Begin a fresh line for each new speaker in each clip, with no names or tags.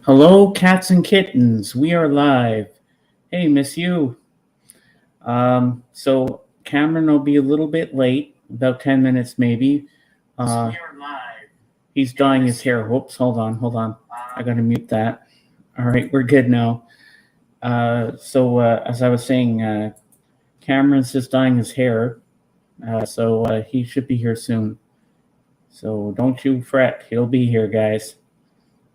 Hello, cats and kittens. We are live. Hey, miss you. So Cameron will be a little bit late, about 10 minutes maybe. He's dyeing his hair. Whoops, hold on. I gotta mute that. All right, we're good now. As I was saying, Cameron's just dyeing his hair, so he should be here soon. So don't you fret, he'll be here, guys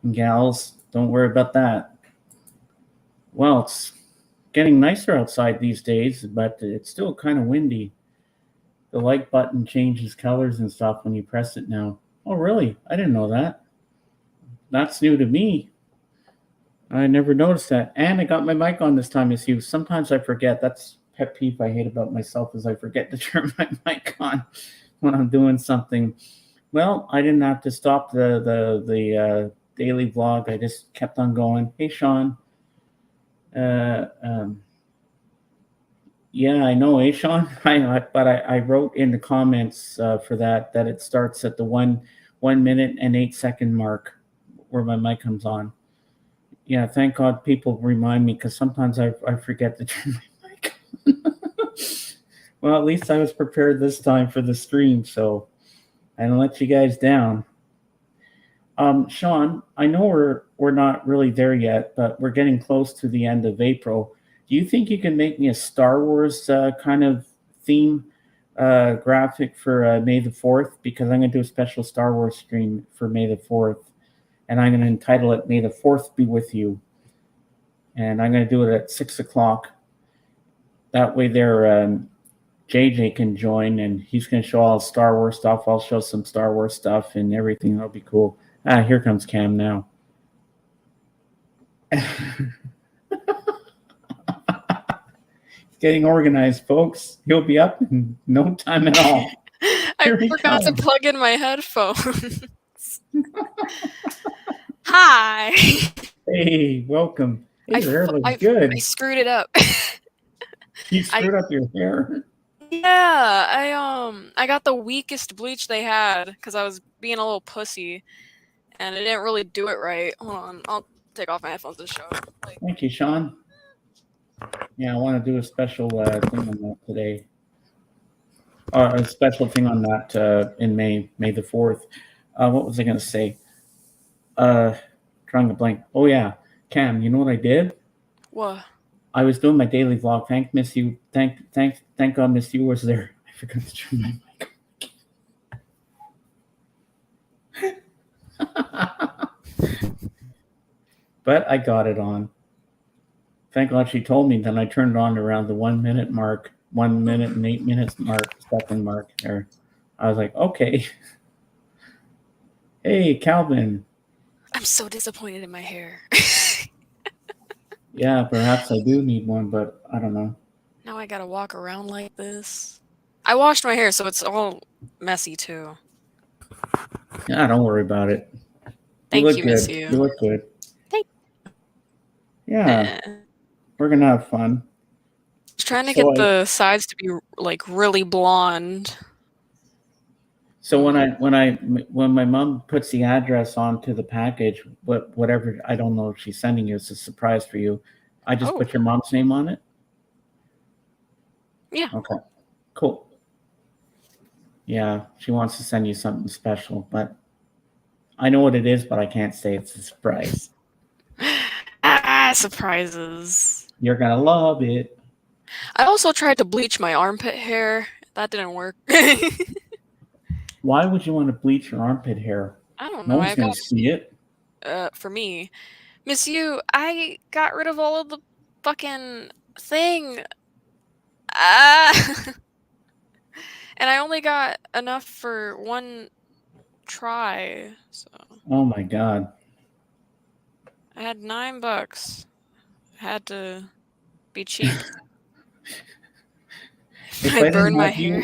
and gals. Don't worry about that. Well, it's getting nicer outside these days, but it's still kind of windy. The like button changes colors and stuff when you press it now. Oh, really? I didn't know that. That's new to me. I never noticed that. And I got my mic on this time, as you. Sometimes I forget. That's pet peeve I hate about myself is I forget to turn my mic on when I'm doing something. Well, I didn't have to stop the daily vlog. I just kept on going. Hey, Sean. Uh, um, Yeah, I know, eh, Sean? I wrote in the comments for that it starts at the 1 minute and 8 second mark where my mic comes on. Yeah, thank God people remind me because sometimes I forget to turn my mic on. Well, at least I was prepared this time for the stream, so I didn't let you guys down. Sean, I know we're not really there yet, but we're getting close to the end of April. Do you think you can make me a Star Wars kind of theme graphic for May the 4th? Because I'm going to do a special Star Wars stream for May the 4th, and I'm going to entitle it "May the 4th Be With You," and I'm going to do it at 6 o'clock. That way, JJ can join, and he's going to show all Star Wars stuff. I'll show some Star Wars stuff and everything. That'll be cool. Here comes Cam now. Getting organized, folks. He'll be up in no time at all.
I forgot to plug in my headphones. Hi.
Hey, welcome. Hey, your hair looks good.
I screwed it up.
You screwed up your hair?
Yeah, I got the weakest bleach they had because I was being a little pussy, and it didn't really do it right. Hold on, I'll take off my headphones and show it.
Thank you, Sean. Yeah, I want to do a special thing on that today. A special thing on that in May the 4th. What was I going to say? Drawing a blank. Oh yeah, Cam. You know what I did?
What?
I was doing my daily vlog. Thank God Miss You was there. I forgot to turn my mic. But I got it on. Thank God she told me. Then I turned it on around the 1 minute mark, 1 minute and 8 minutes second mark there. I was like, okay. Hey, Calvin.
I'm so disappointed in my hair.
Yeah, perhaps I do need one, but I don't know.
Now I gotta walk around like this. I washed my hair, so it's all messy too.
Yeah, don't worry about it.
Thank you, Miss
You look good.
Thank you.
Yeah, we're gonna have fun.
I was trying to get the sides to be like really blonde.
So when my mom puts the address onto the package, whatever, I don't know if she's sending you, it's a surprise for you. I just put your mom's name on it.
Yeah.
Okay. Cool. Yeah, she wants to send you something special, but I know what it is, but I can't say it's a surprise.
Surprises.
You're gonna love it.
I also tried to bleach my armpit hair. That didn't work.
Why would you want to bleach your armpit hair?
I don't know.
No one's gonna see it.
For me, Miss You, I got rid of all of the fucking thing. And I only got enough for one try. So.
Oh my God.
I had $9. I had to be cheap. I burned my hair.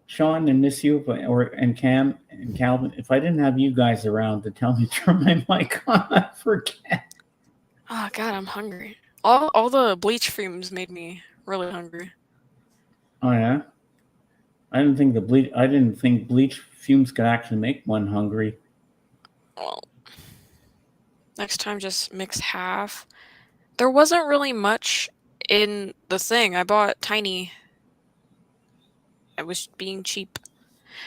Sean and Miss You, and Cam and Calvin, if I didn't have you guys around to tell me to turn my mic on, I forget.
Oh God, I'm hungry. All the bleach fumes made me really hungry.
Oh yeah, I didn't think bleach fumes could actually make one hungry.
Well, Next time, just mix half. There wasn't really much in the thing. I bought tiny. I was being cheap.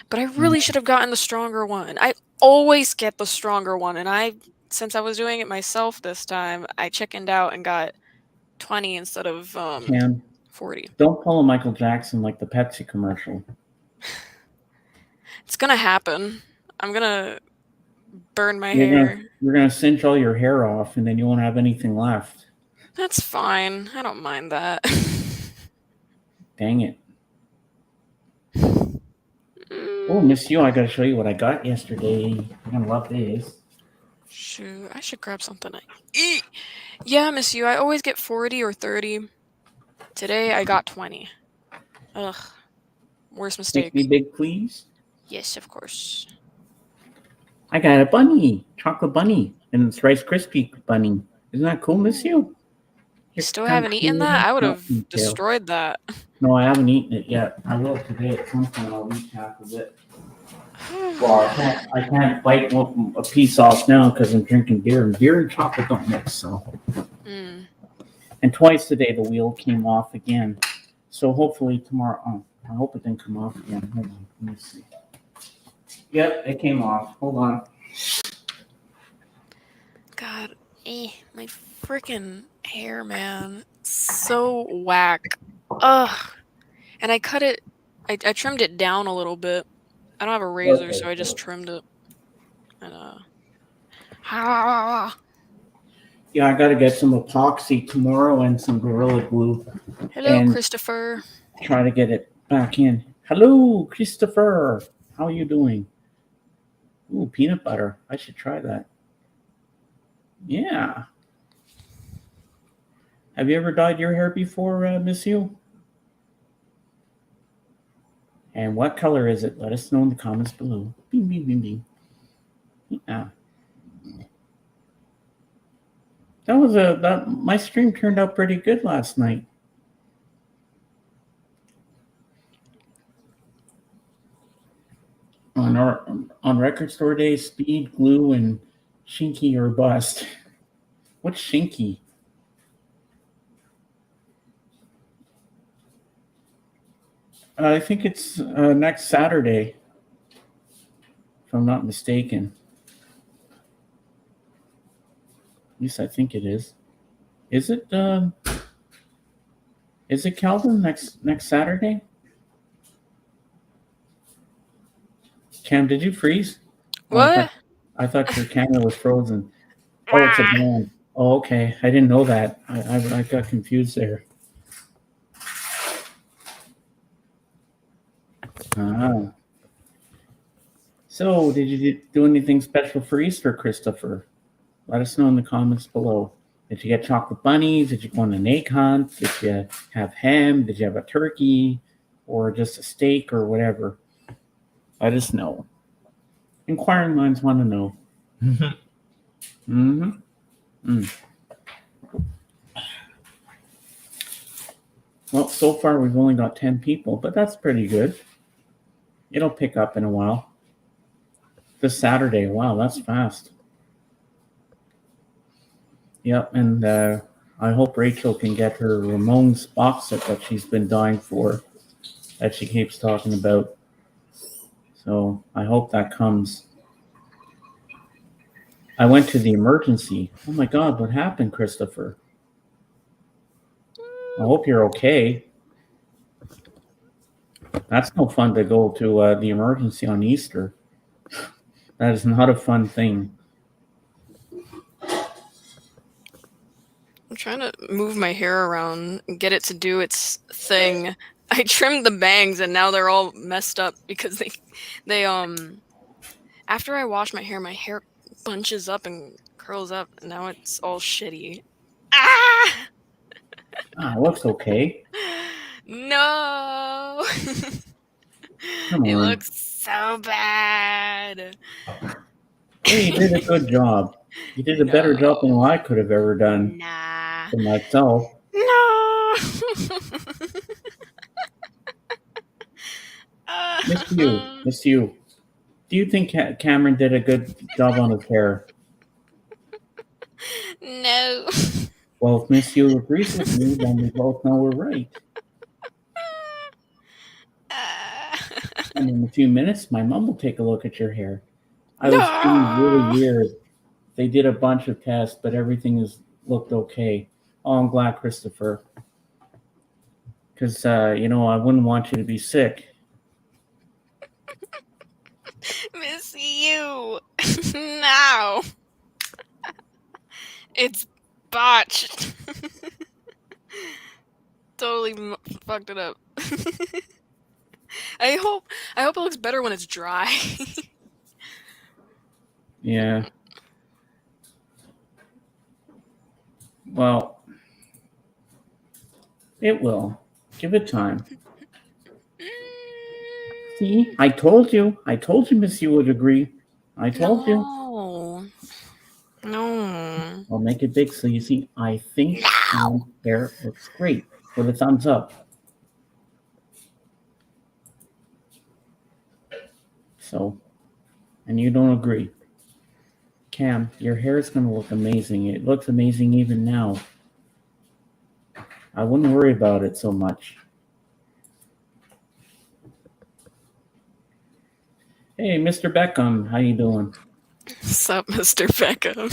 But I really should have gotten the stronger one. I always get the stronger one, and since I was doing it myself this time, I chickened out and got 20 instead of
Cam,
40.
don't pull a Michael Jackson like the Pepsi commercial.
It's gonna happen. I'm gonna burn my
You're
hair.
gonna cinch all your hair off, and then you won't have anything left.
That's fine. I don't mind that.
Dang it. Oh, Miss You, I gotta show you what I got yesterday. You're gonna love this.
Shoot, I should grab something to eat. Yeah, Miss You, I always get 40 or 30. Today I got 20. Ugh. Worst mistake.
Make me big, please.
Yes, of course.
I got a bunny, chocolate bunny, and it's Rice Krispie bunny. Isn't that cool, Miss You?
You still haven't eaten that? I would have destroyed that.
No, I haven't eaten it yet. I will today at some point. I'll eat half of it. Well, I can't bite a piece off now because I'm drinking beer, and beer and chocolate don't mix. So, And twice today the wheel came off again. So hopefully tomorrow. Oh, I hope it didn't come off again. Hold on, let me see. Yep, it came off. Hold on.
God, my freaking hair, man, so whack. Ugh. And I cut it. I trimmed it down a little bit. I don't have a razor, so I just trimmed it. And
Yeah, I got to get some epoxy tomorrow and some Gorilla Glue.
Hello, Christopher.
Try to get it back in. Hello, Christopher. How are you doing? Ooh, peanut butter. I should try that. Yeah. Have you ever dyed your hair before, Miss You? And what color is it? Let us know in the comments below. Bing, bing, bing, bing. Yeah. My stream turned out pretty good last night. On Record Store Day, Speed, Glue, and Shinky or Bust. What's Shinky? I think it's next Saturday, if I'm not mistaken. At least I think it is. Is it Calvin next Saturday? Cam, did you freeze?
What?
I thought your camera was frozen. Oh, it's a band. Oh, okay. I didn't know that. I got confused there. So, did you do anything special for Easter, Christopher? Let us know in the comments below. Did you get chocolate bunnies? Did you go on an egg hunt? Did you have ham? Did you have a turkey? Or just a steak or whatever? Let us know. Inquiring minds want to know. Well, so far we've only got 10 people, but that's pretty good. It'll pick up in a while. This Saturday, wow, that's fast. Yep, and I hope Rachel can get her Ramones box set that she's been dying for, that she keeps talking about. So I hope that comes. I went to the emergency. Oh my God, what happened, Christopher? I hope you're okay. That's no fun to go to the emergency on Easter. That is not a fun thing.
I'm trying to move my hair around and get it to do its thing. I trimmed the bangs and now they're all messed up because they after I wash my hair bunches up and curls up and now it's all shitty.
It looks okay.
No. It looks so bad.
Hey, you did a good job. You did a better job than I could have ever done for myself.
No.
Miss You. Do you think Cameron did a good job on his hair?
No.
Well, if Miss Yu agrees with me, then we both know we're right. And in a few minutes, my mom will take a look at your hair. I was feeling really
No.
weird. They did a bunch of tests, but everything has looked okay. Oh, I'm glad, Christopher. Because, I wouldn't want you to be sick.
Miss you. No. It's botched. Totally fucked it up. I hope it looks better when it's dry.
Yeah. Well, it will. Give it time. See, I told you. I told you Miss Yu would agree. I told you.
No.
I'll make it big so you see. I think my hair looks great. Put a thumbs up. So, and you don't agree. Cam, your hair is going to look amazing. It looks amazing even now. I wouldn't worry about it so much. Hey, Mr. Beckham, how you doing?
Sup, Mr. Beckham?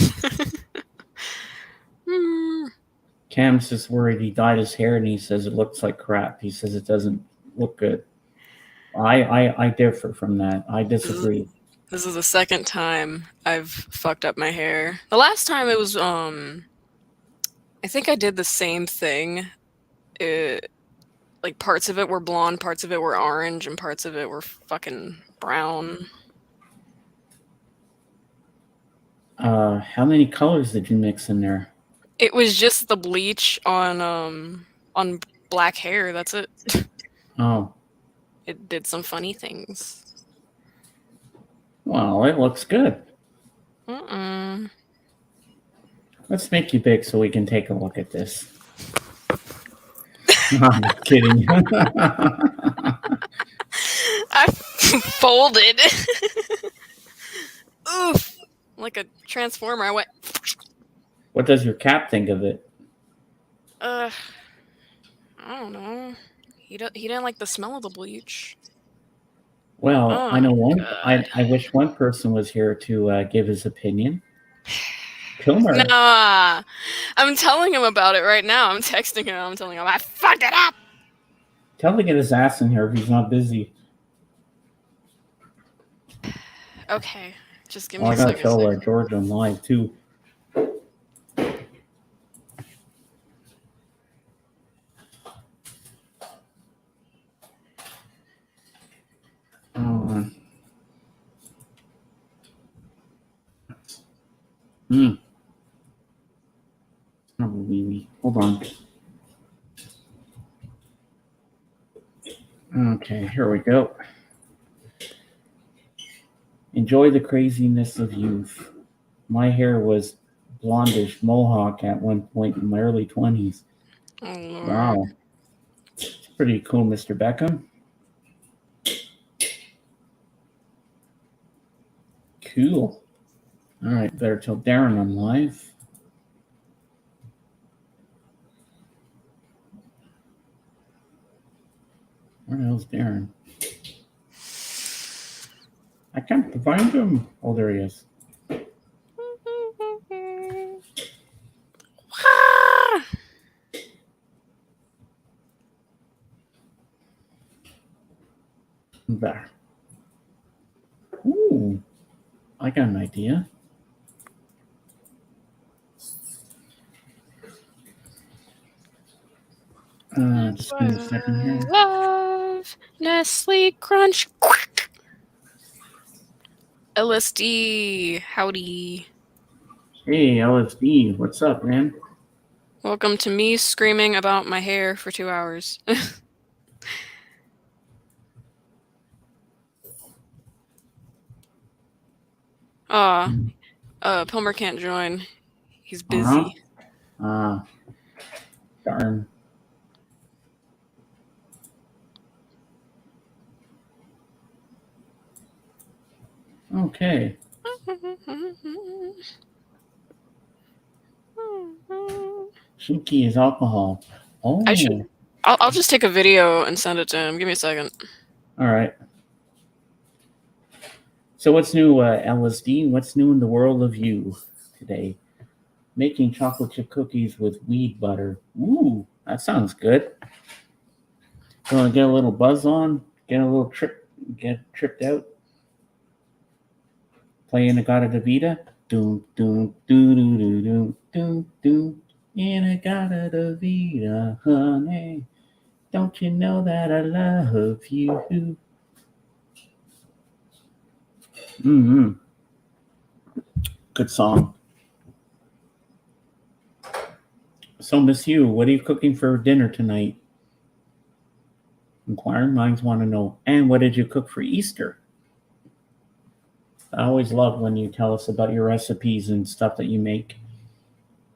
Cam's just worried he dyed his hair and he says it looks like crap. He says it doesn't look good. I differ from that. I disagree.
This is the second time I've fucked up my hair. The last time it was I think I did the same thing. Like parts of it were blonde, parts of it were orange, and parts of it were fucking brown.
How many colors did you mix in there?
It was just the bleach on black hair. That's it.
Oh,
It did some funny things.
well, it looks good. Let's make you big so we can take a look at this. I'm kidding.
I folded. Oof. Like a transformer. I went.
What does your cap think of it?
I don't know. He didn't like the smell of the bleach.
Well,
Oh
I know one.
God.
I wish one person was here to give his opinion. Kilmer.
Nah. I'm telling him about it right now. I'm texting him. I'm telling him I fucked it up.
Tell him to get his ass in here if he's not busy.
Okay. Just give me
Well, I
a
gotta
second.
tell George I'm live too. Hold on. Okay, here we go. Enjoy the craziness of youth. My hair was blondish mohawk at one point in my early 20s.
Oh, Lord.
Wow. It's pretty cool, Mr. Beckham. Cool. All right, better tell Darren I'm live. Where the hell's Darren? I can't find him. Oh, there he is. There. Ooh, I got an idea. Just give me a second here.
Love Nestle Crunch. LSD. Howdy.
Hey, LSD, what's up, man?
Welcome to me screaming about my hair for 2 hours. Pilmer can't join. He's busy.
Darn. Okay. Chinky is alcohol. Oh,
I should. I'll just take a video and send it to him. Give me a second.
all right. So what's new, LSD? What's new in the world of you today? Making chocolate chip cookies with weed butter. Ooh, that sounds good. Gonna get a little buzz on, get tripped out. Playing Inagata-Davida. Doom, doom, doo, doo, doo, doo, doom, doom. Inagata-Davida, honey. Don't you know that I love you? Mm-hmm. Good song. So, Miss Hugh, what are you cooking for dinner tonight? Inquiring minds want to know. And what did you cook for Easter? I always love when you tell us about your recipes and stuff that you make.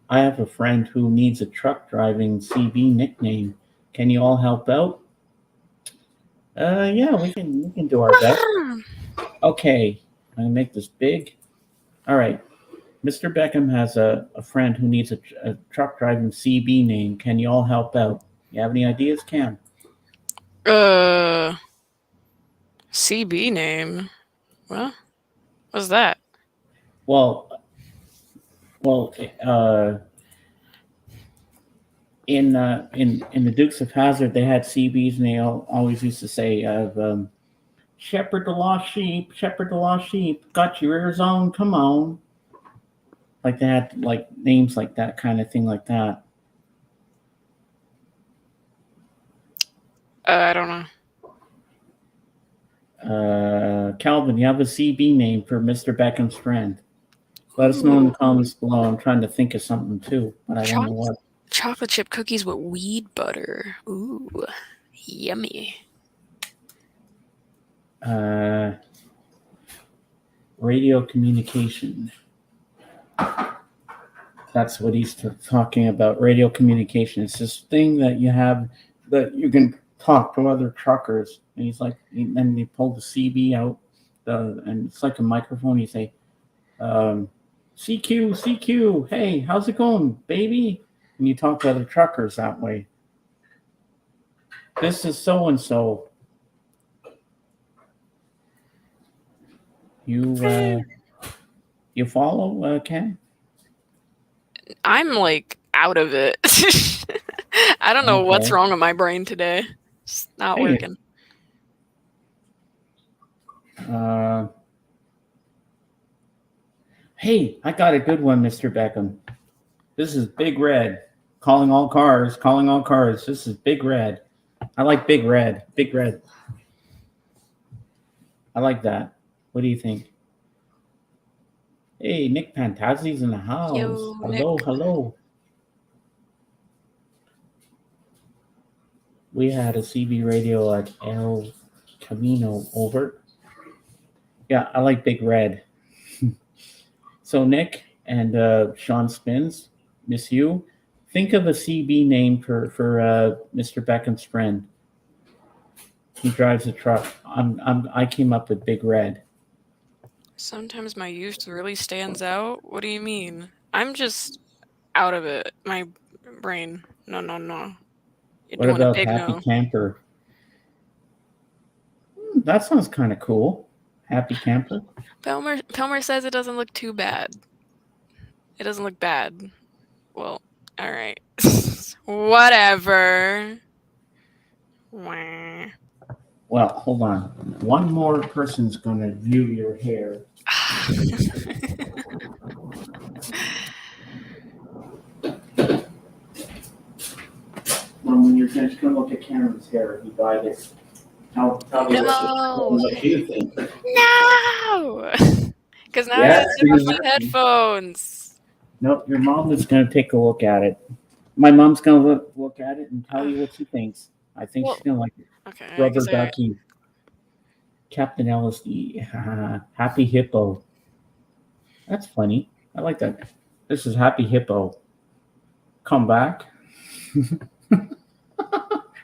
I have a friend who needs a truck driving CB nickname. Can you all help out? Yeah, we can do our best. Okay, I'm gonna make this big. All right, Mr. Beckham has a friend who needs a truck driving CB name. Can you all help out? You have any ideas, Cam?
CB name. Well, what's that?
Well, in the Dukes of Hazzard, they had CBs, and they always used to say, "Shepherd the lost sheep, shepherd the lost sheep, got your ears on, come on." Like they had like names like that, kind of thing, like that.
I don't know.
Calvin, you have a CB name for Mr. Beckham's friend. Let us know in the comments below. I'm trying to think of something too, but I don't know what.
Chocolate chip cookies with weed butter. Ooh, yummy.
Radio communication. That's what he's talking about. Radio communication. It's this thing that you have that you can talk to other truckers. And he's like, and they pull the CB out, and it's like a microphone. You say, CQ, hey, how's it going, baby? And you talk to other truckers that way. This is so and so. You follow, Ken?
I'm like out of it. I don't know what's wrong with my brain today. It's not working.
Hey, I got a good one, Mr. Beckham. This is Big Red. Calling all cars. This is Big Red. I like Big Red. Big Red. I like that. What do you think? Hey, Nick Pantazzi's in the house.
Yo,
hello. We had a CB radio at El Camino over. Yeah, I like Big Red. So Nick and Sean Spins, Miss Hugh, think of a CB name for Mr. Beckham's friend. He drives a truck. I came up with Big Red.
Sometimes my youth really stands out. What do you mean? I'm just out of it. My brain. No. You're
what about Happy Camper? That sounds kind of cool. Happy Camper.
Pelmer says it doesn't look too bad. It doesn't look bad. Well, all right. Whatever.
Well, hold on. One more person's going to view your hair. When you're finished, come look at Cameron's hair. He dyed it. Tell me what you think.
No! Because now I have to headphones.
Nope, your mom is going to take a look at it. My mom's going to look at it and tell you what she thinks. I think she's going to like it.
Okay.
Rubber Ducky. Captain LSD. Happy Hippo. That's funny. I like that. This is Happy Hippo. Come back.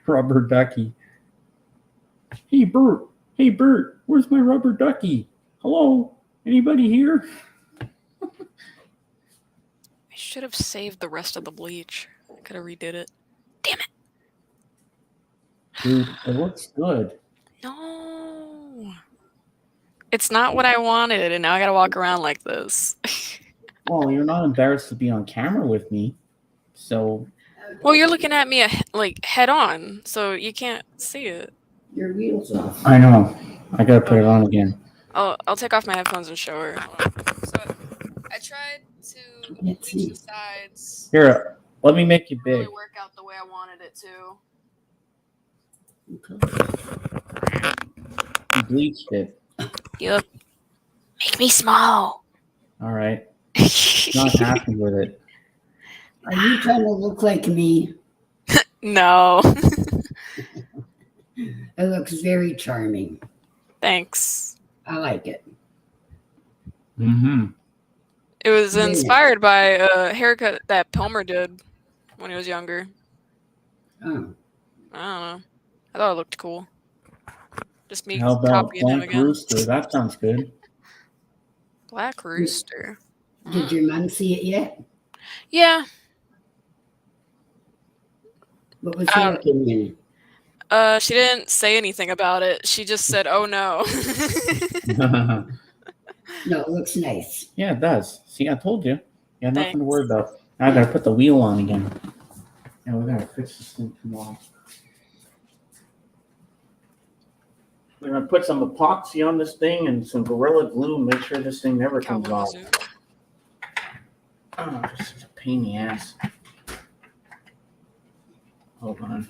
Rubber Ducky. Hey Bert, where's my rubber ducky? Hello? Anybody here?
I should have saved the rest of the bleach. Could have redid it. Damn it.
Dude, it looks good.
No. It's not what I wanted, and now I gotta walk around like this.
Well, you're not embarrassed to be on camera with me, so
Well, you're looking at me like head on, so you can't see it.
Your wheels off.
I know. I gotta put it on again.
I'll take off my headphones and show her. So I tried to
Let's
bleach
see.
the sides.
Here, let me make you
Didn't really
big.
work out the way I wanted it to.
Okay.
You bleached it.
Yep. Make me small.
All right. Not happy with it.
Are you trying to look like me?
No.
It looks very charming.
Thanks.
I like it.
Mm-hmm.
It was
Yeah.
inspired by a haircut that Palmer did when he was younger.
Oh,
I don't know. I thought it looked cool. Just me
How about
copying him
Black
again.
Rooster? That sounds good.
Black Rooster.
did your mom see it yet?
Yeah.
What was her opinion?
She didn't say anything about it. She just said, "Oh no."
No, it looks nice.
Yeah, it does. See, I told you. You got nothing to
Thanks.
worry about. Now I gotta put the wheel on again. Yeah, we gotta fix this thing tomorrow. We're gonna put some epoxy on this thing and some Gorilla Glue. Make sure this thing never comes
Cowboy
off.
Bazooka.
Oh, this is a pain in the ass. Hold on.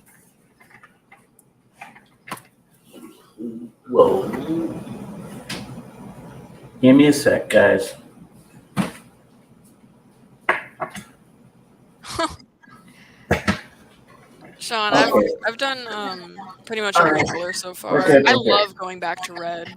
Whoa. Give me a sec, guys.
Sean,
Okay.
I've done pretty much every color so far.
Okay,
I
okay.
love going back to red.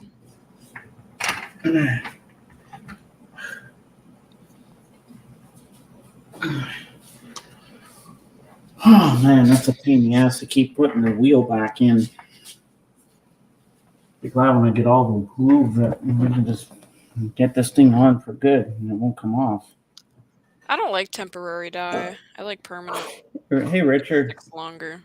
Oh man, that's a pain in the ass to keep putting the wheel back in. Be glad when I get all the glue that we can just get this thing on for good and it won't come off.
I don't like temporary dye. I like permanent.
Hey Richard,
Takes longer.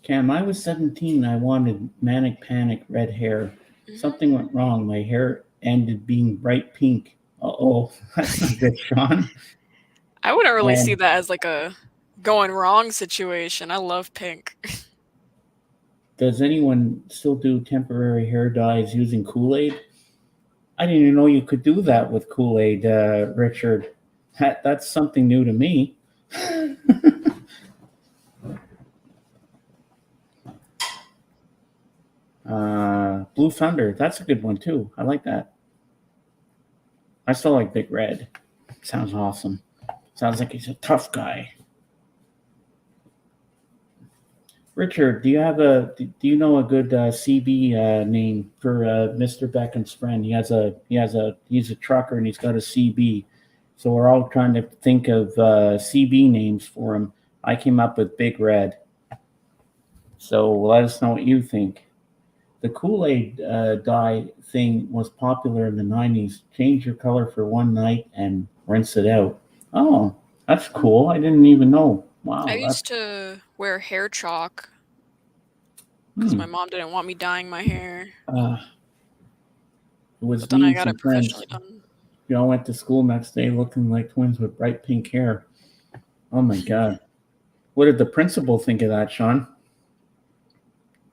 Cam, I was 17. I wanted manic panic red hair. Something went wrong. My hair ended being bright pink. Uh-oh, that's not good, Sean.
I wouldn't really
Man.
see that as like a going wrong situation. I love pink.
Does anyone still do temporary hair dyes using Kool-Aid? I didn't even know you could do that with Kool-Aid, Richard. That's something new to me. Blue Thunder, that's a good one too. I like that. I still like Big Red. Sounds awesome. Sounds like he's a tough guy. Richard, do you know a good CB name for Mr. Beckham's friend? He's a trucker and he's got a CB. So we're all trying to think of CB names for him. I came up with Big Red. So let us know what you think. The Kool-Aid dye thing was popular in the 90s. Change your color for one night and rinse it out. Oh, that's cool. I didn't even know. Wow.
I used to wear hair chalk because my mom didn't want me dyeing my hair.
It was
But then I
me
got
and
it
some friends.
professionally done.
We all went to school next day looking like twins with bright pink hair. Oh my God. What did the principal think of that, Sean?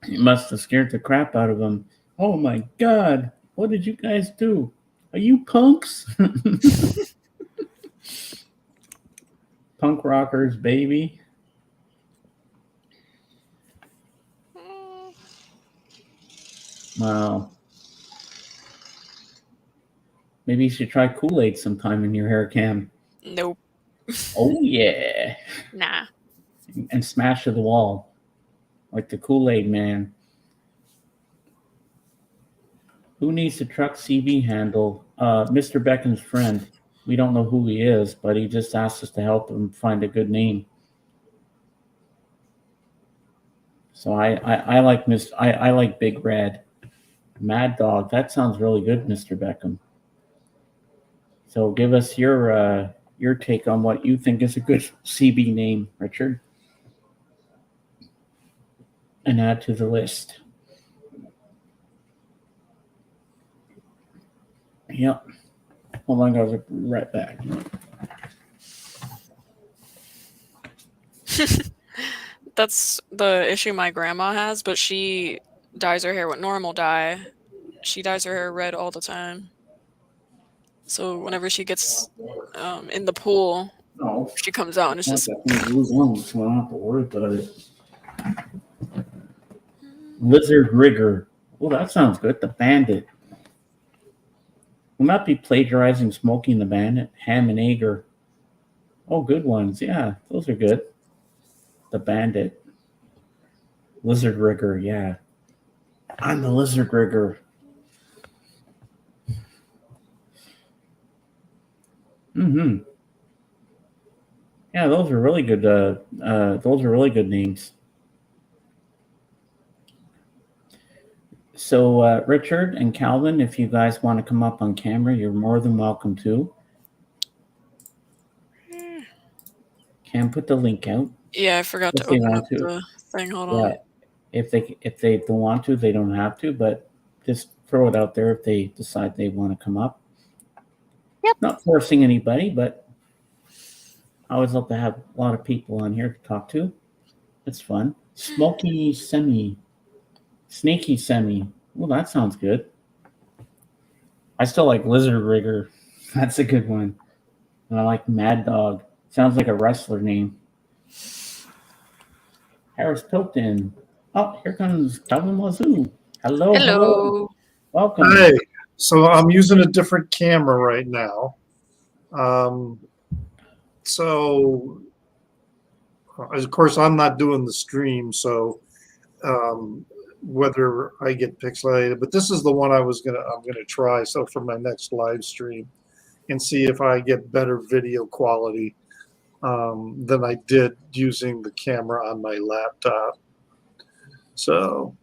He must have scared the crap out of him. Oh my God. What did you guys do? Are you punks? Punk rockers, baby. Wow. Maybe you should try Kool-Aid sometime in your hair, Cam.
Nope.
Oh yeah.
Nah.
And smash to the wall. Like the Kool-Aid man. Who needs a truck CB handle? Mr. Beckham's friend. We don't know who he is, but he just asked us to help him find a good name. So I like Big Red. Mad Dog. That sounds really good, Mr. Beckham. So give us your take on what you think is a good CB name, Richard, and add to the list. Yep. Hold on, guys. I'll be right back.
That's the issue my grandma has, but she dyes her hair with normal dye. She dyes her hair red all the time. So whenever she gets in the pool,
No,
she comes out and it's
not
just
that thing goes on, so I don't have to worry about it. Lizard Rigger. Oh, that sounds good. The Bandit. Will not be plagiarizing Smoking the Bandit, Ham and Ager. Oh, good ones. Yeah, those are good. The Bandit. Lizard Rigger, yeah. I'm the Lizard Rigger. Mm-hmm. Yeah, those are really good. Those are really good names. So, Richard and Calvin, if you guys want to come up on camera, you're more than welcome to. Can put the link out.
yeah, I forgot
If
to
they
open
want
up
to.
the thing. Hold on.
Yeah, if they don't want to, they don't have to. But just throw it out there if they decide they want to come up.
Yep.
Not forcing anybody, but I always love to have a lot of people on here to talk to. It's fun. Snaky Semi. Well, that sounds good. I still like Lizard Rigger. That's a good one. And I like Mad Dog. Sounds like a wrestler name. Harris Pilton. Oh, here comes Calvin Wazoo. Hello.
Hello.
Welcome.
Hey, so I'm using a different camera right now. So of course I'm not doing the stream, so whether I get pixelated, but this is the one I'm gonna try. So for my next live stream, and see if I get better video quality than I did using the camera on my laptop. So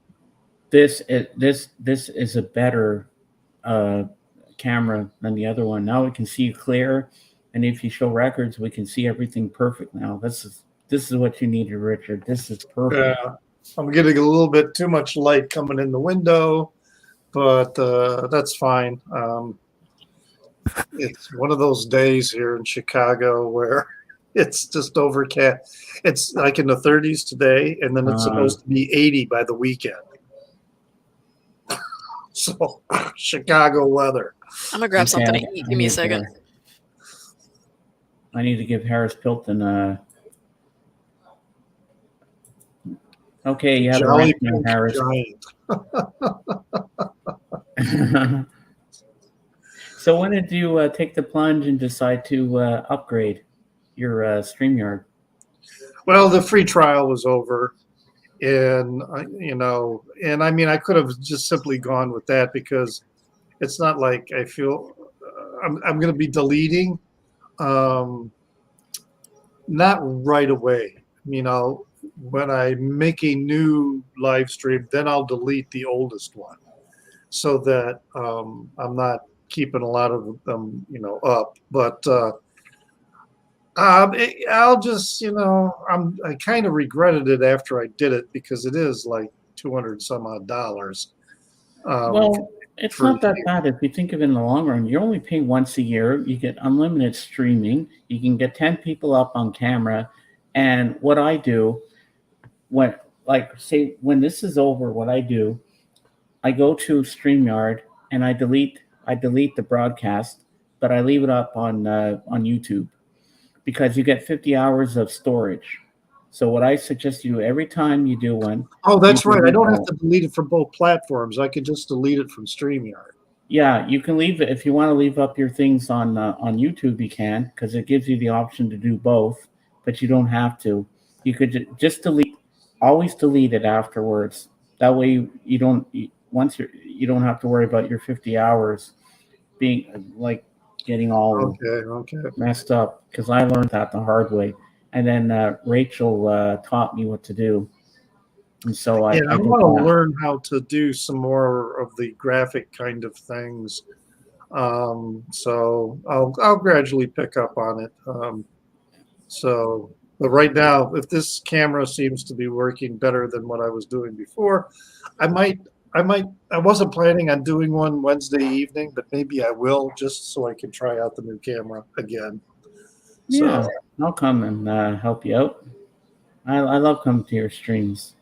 This is a better camera than the other one. Now we can see you clear, and if you show records, we can see everything perfect. Now this is what you needed, Richard. This is perfect.
yeah, I'm getting a little bit too much light coming in the window, but that's fine. It's one of those days here in Chicago where it's just overcast. It's like in the 30s today, and then it's supposed to be 80 by the weekend. So, Chicago weather.
I'm gonna grab
Okay,
something to eat. Give me a second.
I need to give Harris Pilton a. Okay, you have a
Jolly
rank now,
Pink
Harris.
Giant.
So when did you take the plunge and decide to upgrade your StreamYard?
Well, the free trial was over, and and I mean, I could have just simply gone with that because it's not like I feel I'm going to be deleting, not right away. When I make a new live stream, then I'll delete the oldest one, so that I'm not keeping a lot of them, up. But I'll just, I kind of regretted it after I did it because it is like $200 some odd.
Well, it's not that bad if you think of it in the long run. You're only paying once a year. You get unlimited streaming. You can get 10 people up on camera. And what I do, when this is over, what I do, I go to StreamYard and I delete the broadcast, but I leave it up on YouTube because you get 50 hours of storage. So what I suggest you do every time you do one.
Oh, that's right. I don't have to delete it from both platforms. I can just delete it from StreamYard.
Yeah, you can leave it if you want to leave up your things on YouTube. You can, because it gives you the option to do both, but you don't have to. You could just delete. Always delete it afterwards. That way you don't have to worry about your 50 hours being like getting all messed up, because I learned that the hard way. And then Rachel taught me what to do. And so I
want to learn how to do some more of the graphic kind of things. So I'll gradually pick up on it. But right now, if this camera seems to be working better than what I was doing before, I wasn't planning on doing one Wednesday evening, but maybe I will, just so I can try out the new camera again.
Yeah,
So
I'll come and help you out. I love coming to your streams.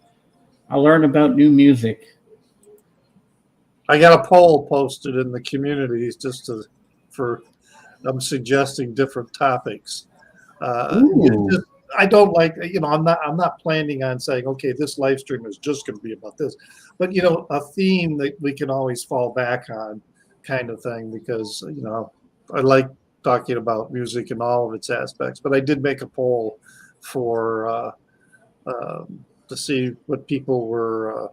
I'll learn about new music.
I got a poll posted in the communities I'm suggesting different topics.
Ooh.
I don't like, I'm not planning on saying, okay, this live stream is just going to be about this, but a theme that we can always fall back on, kind of thing, because I like talking about music in all of its aspects. But I did make a poll for to see what people were,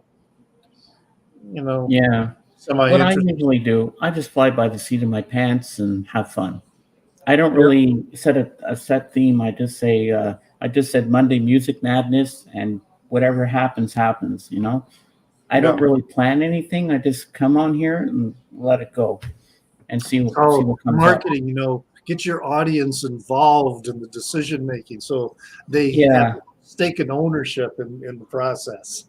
Yeah.
semi
What I
interested.
usually do, I just fly by the seat of my pants and have fun. I don't really set a set theme. I just say I just said Monday Music Madness, and whatever happens, happens. I don't
Yeah.
really plan anything. I just come on here and let it go and see what comes up.
Marketing, get your audience involved in the decision making, so they
Yeah,
have stake and ownership in the process.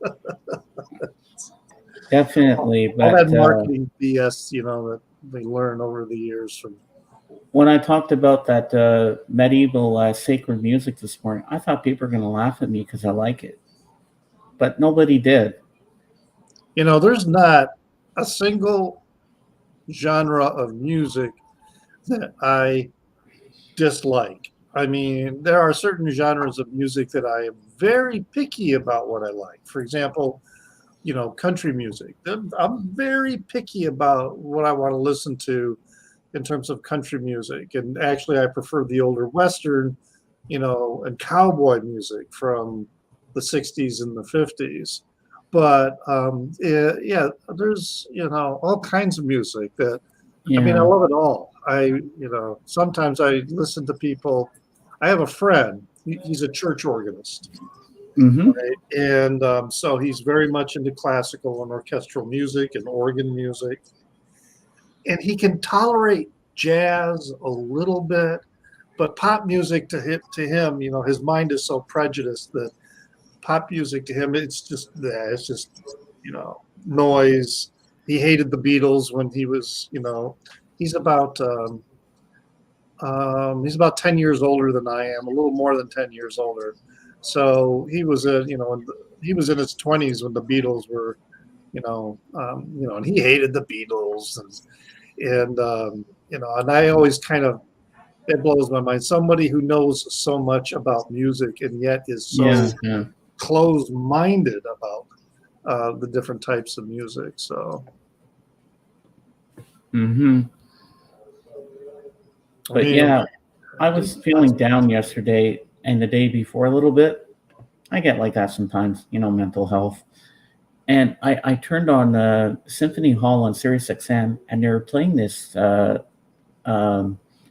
definitely.
All that
But
marketing BS, that they learn over the years from.
when I talked about that medieval sacred music this morning, I thought people were going to laugh at me because I like it, but nobody did.
There's not a single genre of music that I dislike. I mean, there are certain genres of music that I am very picky about what I like. For example, country music. I'm very picky about what I want to listen to in terms of country music. And actually, I prefer the older Western, and cowboy music from the 60s and the 50s. But yeah, there's, all kinds of music that, I mean, I
Yeah.
love it all. Sometimes I listen to people. I have a friend, he's a church organist.
Mm-hmm.
Right? And so he's very much into classical and orchestral music and organ music. And he can tolerate jazz a little bit, but pop music to him, his mind is so prejudiced that pop music to him, it's just noise. He hated the Beatles when he was, he's about 10 years older than I am, a little more than 10 years older. So he was he was in his 20s when the Beatles were, and he hated the Beatles, and and I always it blows my mind. Somebody who knows so much about music and yet is so
Yeah.
closed-minded about the different types of music. So,
Mm-hmm. But yeah, I was feeling down yesterday and the day before a little bit. I get like that sometimes, mental health. And I turned on Symphony Hall on Sirius XM, and they were playing this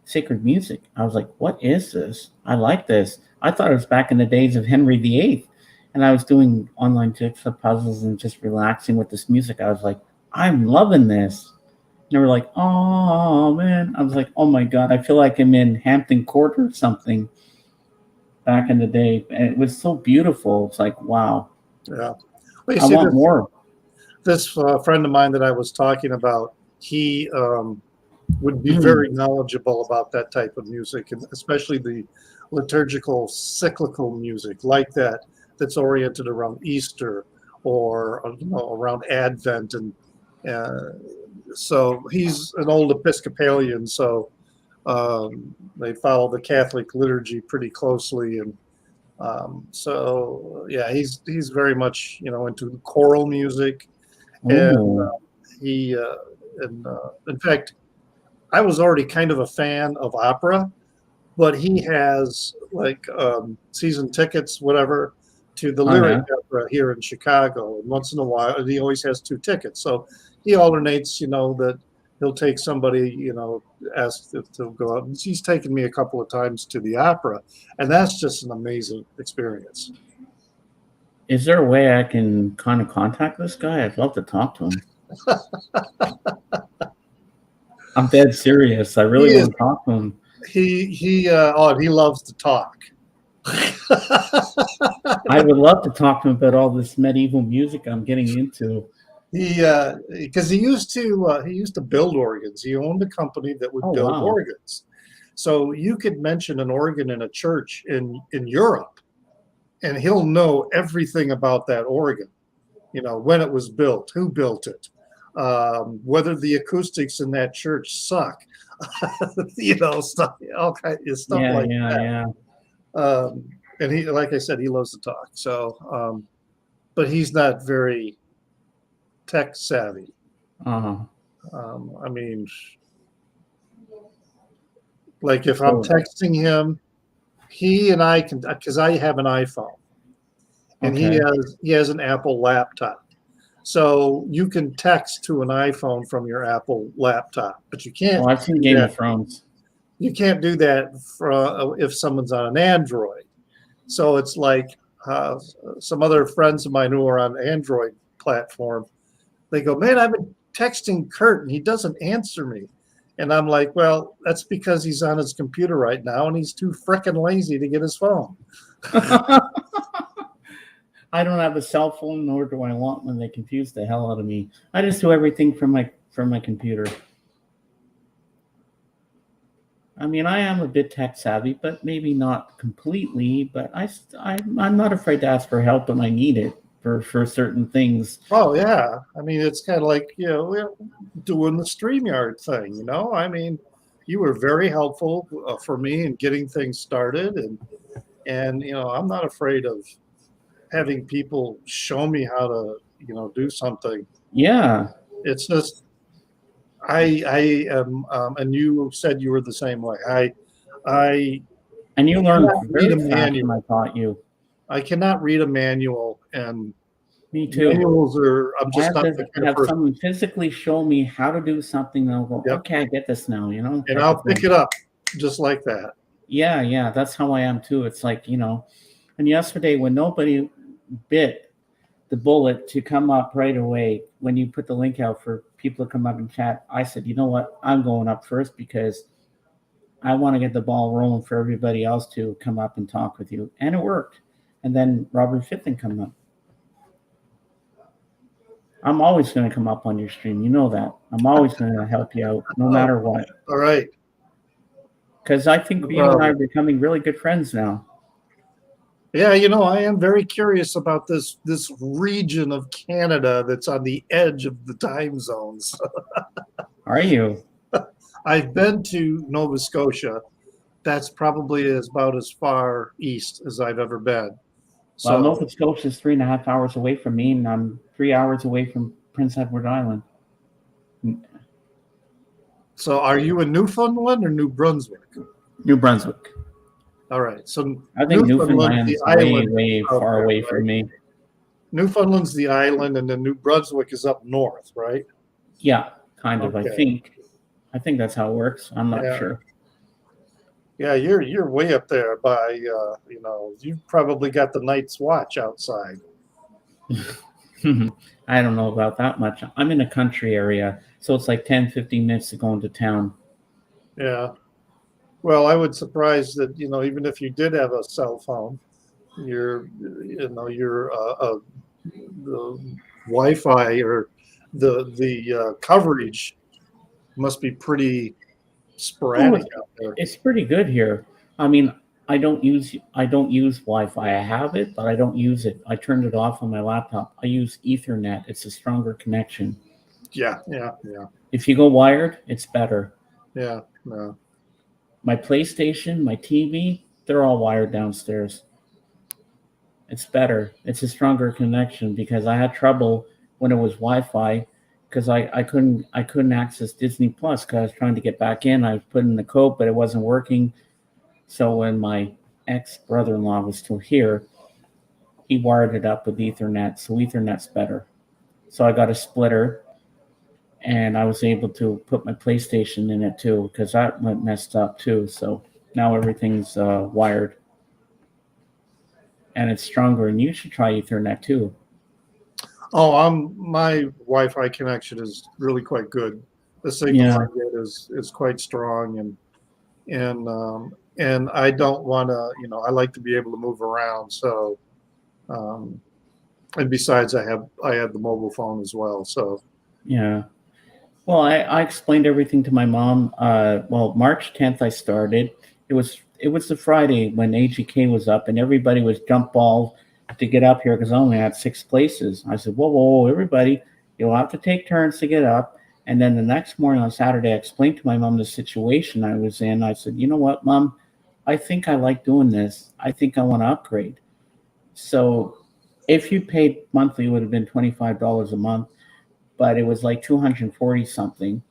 sacred music. I was like, what is this? I like this. I thought it was back in the days of Henry VIII. And I was doing online jigsaw puzzles and just relaxing with this music. I was like, I'm loving this. And they were like, oh, man. I was like, oh, my God. I feel like I'm in Hampton Court or something back in the day. And it was so beautiful. It's like, wow.
Yeah.
Well, I want more.
This friend of mine that I was talking about, he would be very knowledgeable about that type of music, and especially the liturgical cyclical music like that, that's oriented around Easter or around Advent. And so he's an old Episcopalian, so they follow the Catholic liturgy pretty closely. And so yeah, he's very much into choral music. And he in fact, I was already kind of a fan of opera, but he has like season tickets, whatever, to the Lyric Opera here in Chicago. And once in a while, he always has 2 tickets. So he alternates, that he'll take somebody, ask to go out. He's taken me a couple of times to the opera, and that's just an amazing experience.
Is there a way I can kind of contact this guy? I'd love to talk to him. I'm dead serious. I really
He is-
want to talk to him.
He loves to talk.
I would love to talk to him about all this medieval music I'm getting into.
Because he used to build organs. He owned a company that would
Oh,
build
wow.
organs. So you could mention an organ in a church in Europe, and he'll know everything about that organ. You know, when it was built, who built it, whether the acoustics in that church suck. You know, stuff, all kind of stuff
Yeah,
like
yeah,
that.
yeah.
And he, like I said, he loves to talk. So, but he's not very tech savvy.
Uh-huh.
I mean, like if I'm
So-
texting him, he and I can, because I have an iPhone, and
Okay.
he has an Apple laptop. So you can text to an iPhone from your Apple laptop, but you can't.
Well, I've seen
do
Game
that.
of Thrones.
You can't do that for if someone's on an Android. So it's like some other friends of mine who are on Android platform. They go, man, I've been texting Kurt and he doesn't answer me. And I'm like, well, that's because he's on his computer right now and he's too frickin' lazy to get his phone.
I don't have a cell phone, nor do I want one. They confuse the hell out of me. I just do everything from my computer. I mean, I am a bit tech savvy, but maybe not completely. But I'm not afraid to ask for help when I need it for certain things.
Oh, yeah. I mean, it's kind of like, you know, we're doing the StreamYard thing, you know? I mean, you were very helpful for me in getting things started. And you know, I'm not afraid of having people show me how to, you know, do something.
Yeah.
It's just, I am, and you said you were the same way.
And you learned
cannot
very
read a
fast
manual.
when I taught you.
I cannot read a manual, and
Me too.
manuals are, I'm
I
just
have
not
to
the kind of
have
person.
someone physically show me how to do something, and I'll go,
Yep.
okay, I get this now, you know?
And I'll pick it up just like that.
Yeah, that's how I am too. It's like, you know, and yesterday when nobody bit the bullet to come up right away, when you put the link out for people to come up and chat, I said, you know what, I'm going up first because I want to get the ball rolling for everybody else to come up and talk with you. And it worked. And then Robert Fitton come up. I'm always going to come up on your stream. You know that. I'm always going to help you out no matter what.
All right.
Because I think
No
you and I are
problem.
becoming really good friends now.
Yeah, you know, I am very curious about this region of Canada that's on the edge of the time zones.
Are you?
I've been to Nova Scotia. That's probably about as far east as I've ever been. So,
Well, Nova Scotia is 3.5 hours away from me, and I'm 3 hours away from Prince Edward Island.
so are you in Newfoundland or New Brunswick?
New Brunswick.
All right. So
I think
Newfoundland's
Newfoundland's
the
way,
island
way
out
far
there,
away
right?
from me.
Newfoundland's the island, and then New Brunswick is up north, right?
Yeah, kind of.
Okay.
I think that's how it works. I'm not
Yeah.
sure.
Yeah, you're way up there by you know, you've probably got the Night's Watch outside.
I don't know about that much. I'm in a country area, so it's like 10, 15 minutes to go into town.
Yeah. Well, I would surprise that, you know, even if you did have a cell phone, your the Wi-Fi or the coverage must be pretty sporadic out there.
It's pretty good here. I mean, I don't use Wi-Fi. I have it, but I don't use it. I turned it off on my laptop. I use Ethernet. It's a stronger connection.
Yeah.
If you go wired, it's better.
Yeah. No.
My PlayStation, my TV, they're all wired downstairs. It's better. It's a stronger connection because I had trouble when it was Wi-Fi because I couldn't access Disney Plus because I was trying to get back in. I was putting the code, but it wasn't working. So when my ex-brother-in-law was still here, he wired it up with Ethernet. So Ethernet's better. So I got a splitter, and I was able to put my PlayStation in it too because that went messed up too. So now everything's wired, and it's stronger. And you should try Ethernet too.
Oh, my Wi-Fi connection is really quite good. The signal I get is quite strong, and I don't want to, I like to be able to move around. So, and besides, I have the mobile phone as well. So,
Yeah. Well, I explained everything to my mom. Well, March 10th I started. It was the Friday when AGK was up, and everybody was jump ball to get up here because I only had 6 places. I said, whoa, everybody, you'll have to take turns to get up. And then the next morning on Saturday, I explained to my mom the situation I was in. I said, you know what, Mom, I think I like doing this. I think I want to upgrade. So if you paid monthly, it would have been $25 a month, but it was like 240 something.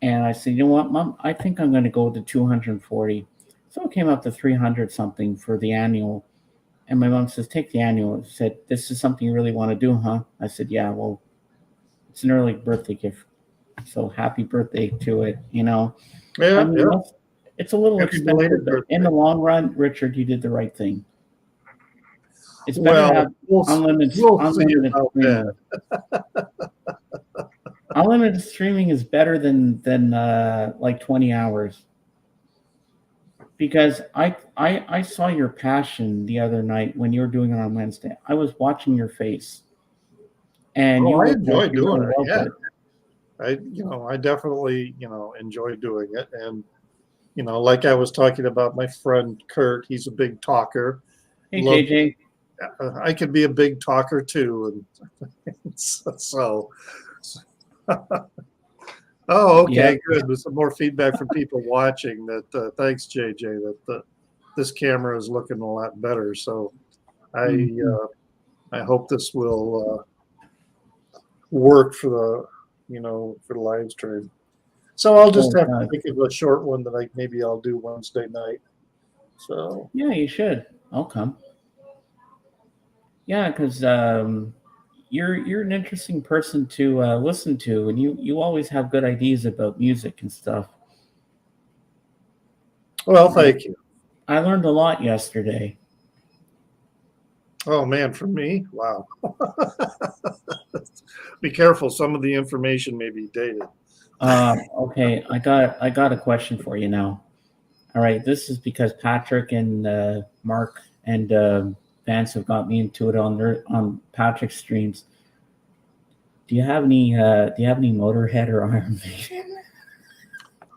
And I said, you know what, Mom, I think I'm going to go with the 240. So it came up to 300 something for the annual. And my mom says, take the annual. She said, this is something you really want to do, huh? I said, yeah, well, it's an early birthday gift. So happy birthday to it,
yeah,
I mean,
yeah.
it's a little
Happy
expensive,
belated
but in
birthday.
the long run, Richard, you did the right thing. It's better to
Well,
have
we'll
unlimited
see about
streaming.
that.
Unlimited streaming is better than like 20 hours. Because I saw your passion the other night when you were doing it on Wednesday. I was watching your face, and you
I
looked
enjoy
like you
doing
really
it.
loved
Yeah.
it.
I definitely, enjoy doing it. And, like I was talking about my friend Kurt, he's a big talker.
Hey,
Love-
JJ.
I could be a big talker too. And so, oh, okay,
Yeah.
good. There's some more feedback from people watching that, thanks JJ, that this camera is looking a lot better. So I hope this will work for the live stream. So I'll just have to think of a short one that maybe I'll do Wednesday night. So
yeah, you should. I'll come. Yeah, because you're an interesting person to listen to, and you always have good ideas about music and stuff.
Well, thank you.
I learned a lot yesterday.
Oh man, from me? Wow. Be careful. Some of the information may be dated.
Okay, I got a question for you now. All right, this is because Patrick and Mark and Vance have got me into it on Patrick's streams. Do you have any Motorhead or Iron Maiden?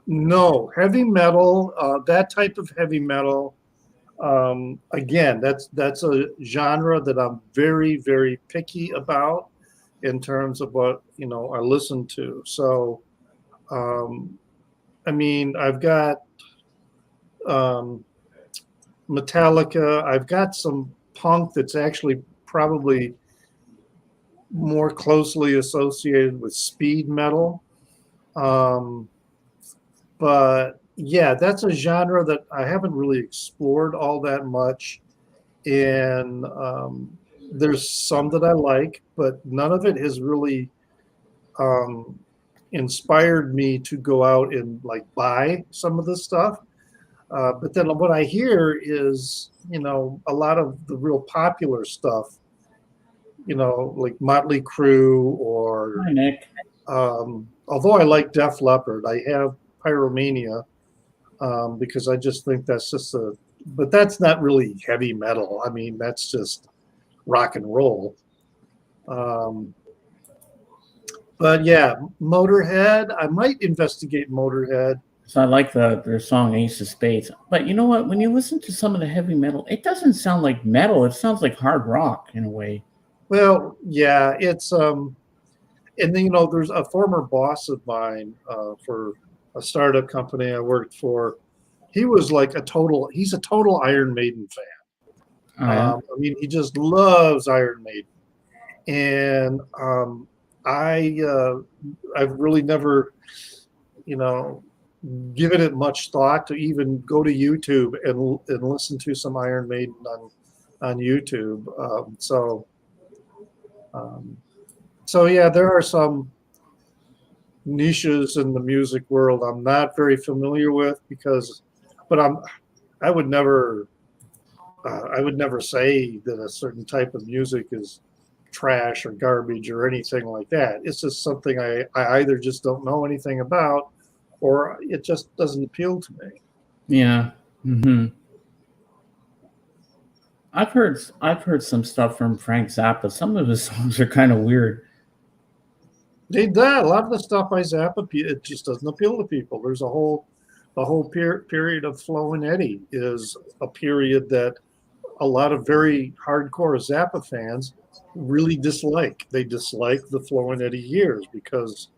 No, heavy metal. That type of heavy metal. Again, that's a genre that I'm very, very picky about in terms of what I listen to. So, I mean, I've got Metallica. I've got some punk that's actually probably more closely associated with speed metal. But yeah, that's a genre that I haven't really explored all that much. And there's some that I like, but none of it has really inspired me to go out and like buy some of this stuff. But then what I hear is, a lot of the real popular stuff, like Motley Crue or,
Hi, Nick.
although I like Def Leppard, I have Pyromania because I just think that's just but that's not really heavy metal. I mean, that's just rock and roll. But yeah, Motorhead, I might investigate Motorhead.
So I like their song Ace of Spades. But you know what? When you listen to some of the heavy metal, it doesn't sound like metal. It sounds like hard rock in a way.
Well, yeah, it's and then there's a former boss of mine for a startup company I worked for. He was like he's a total Iron Maiden fan.
Oh, yeah?
I mean, he just loves Iron Maiden, and I've really never, given it much thought to even go to YouTube and listen to some Iron Maiden on YouTube. So yeah, there are some niches in the music world I'm not very familiar with but I would never say that a certain type of music is trash or garbage or anything like that. It's just something I either just don't know anything about, or it just doesn't appeal to me.
Yeah. I've heard some stuff from Frank Zappa. Some of his songs are kind of weird.
They that a lot of the stuff by Zappa, it just doesn't appeal to people. There's the whole period of Flo and Eddie is a period that a lot of very hardcore Zappa fans really dislike. They dislike the Flo and Eddie years because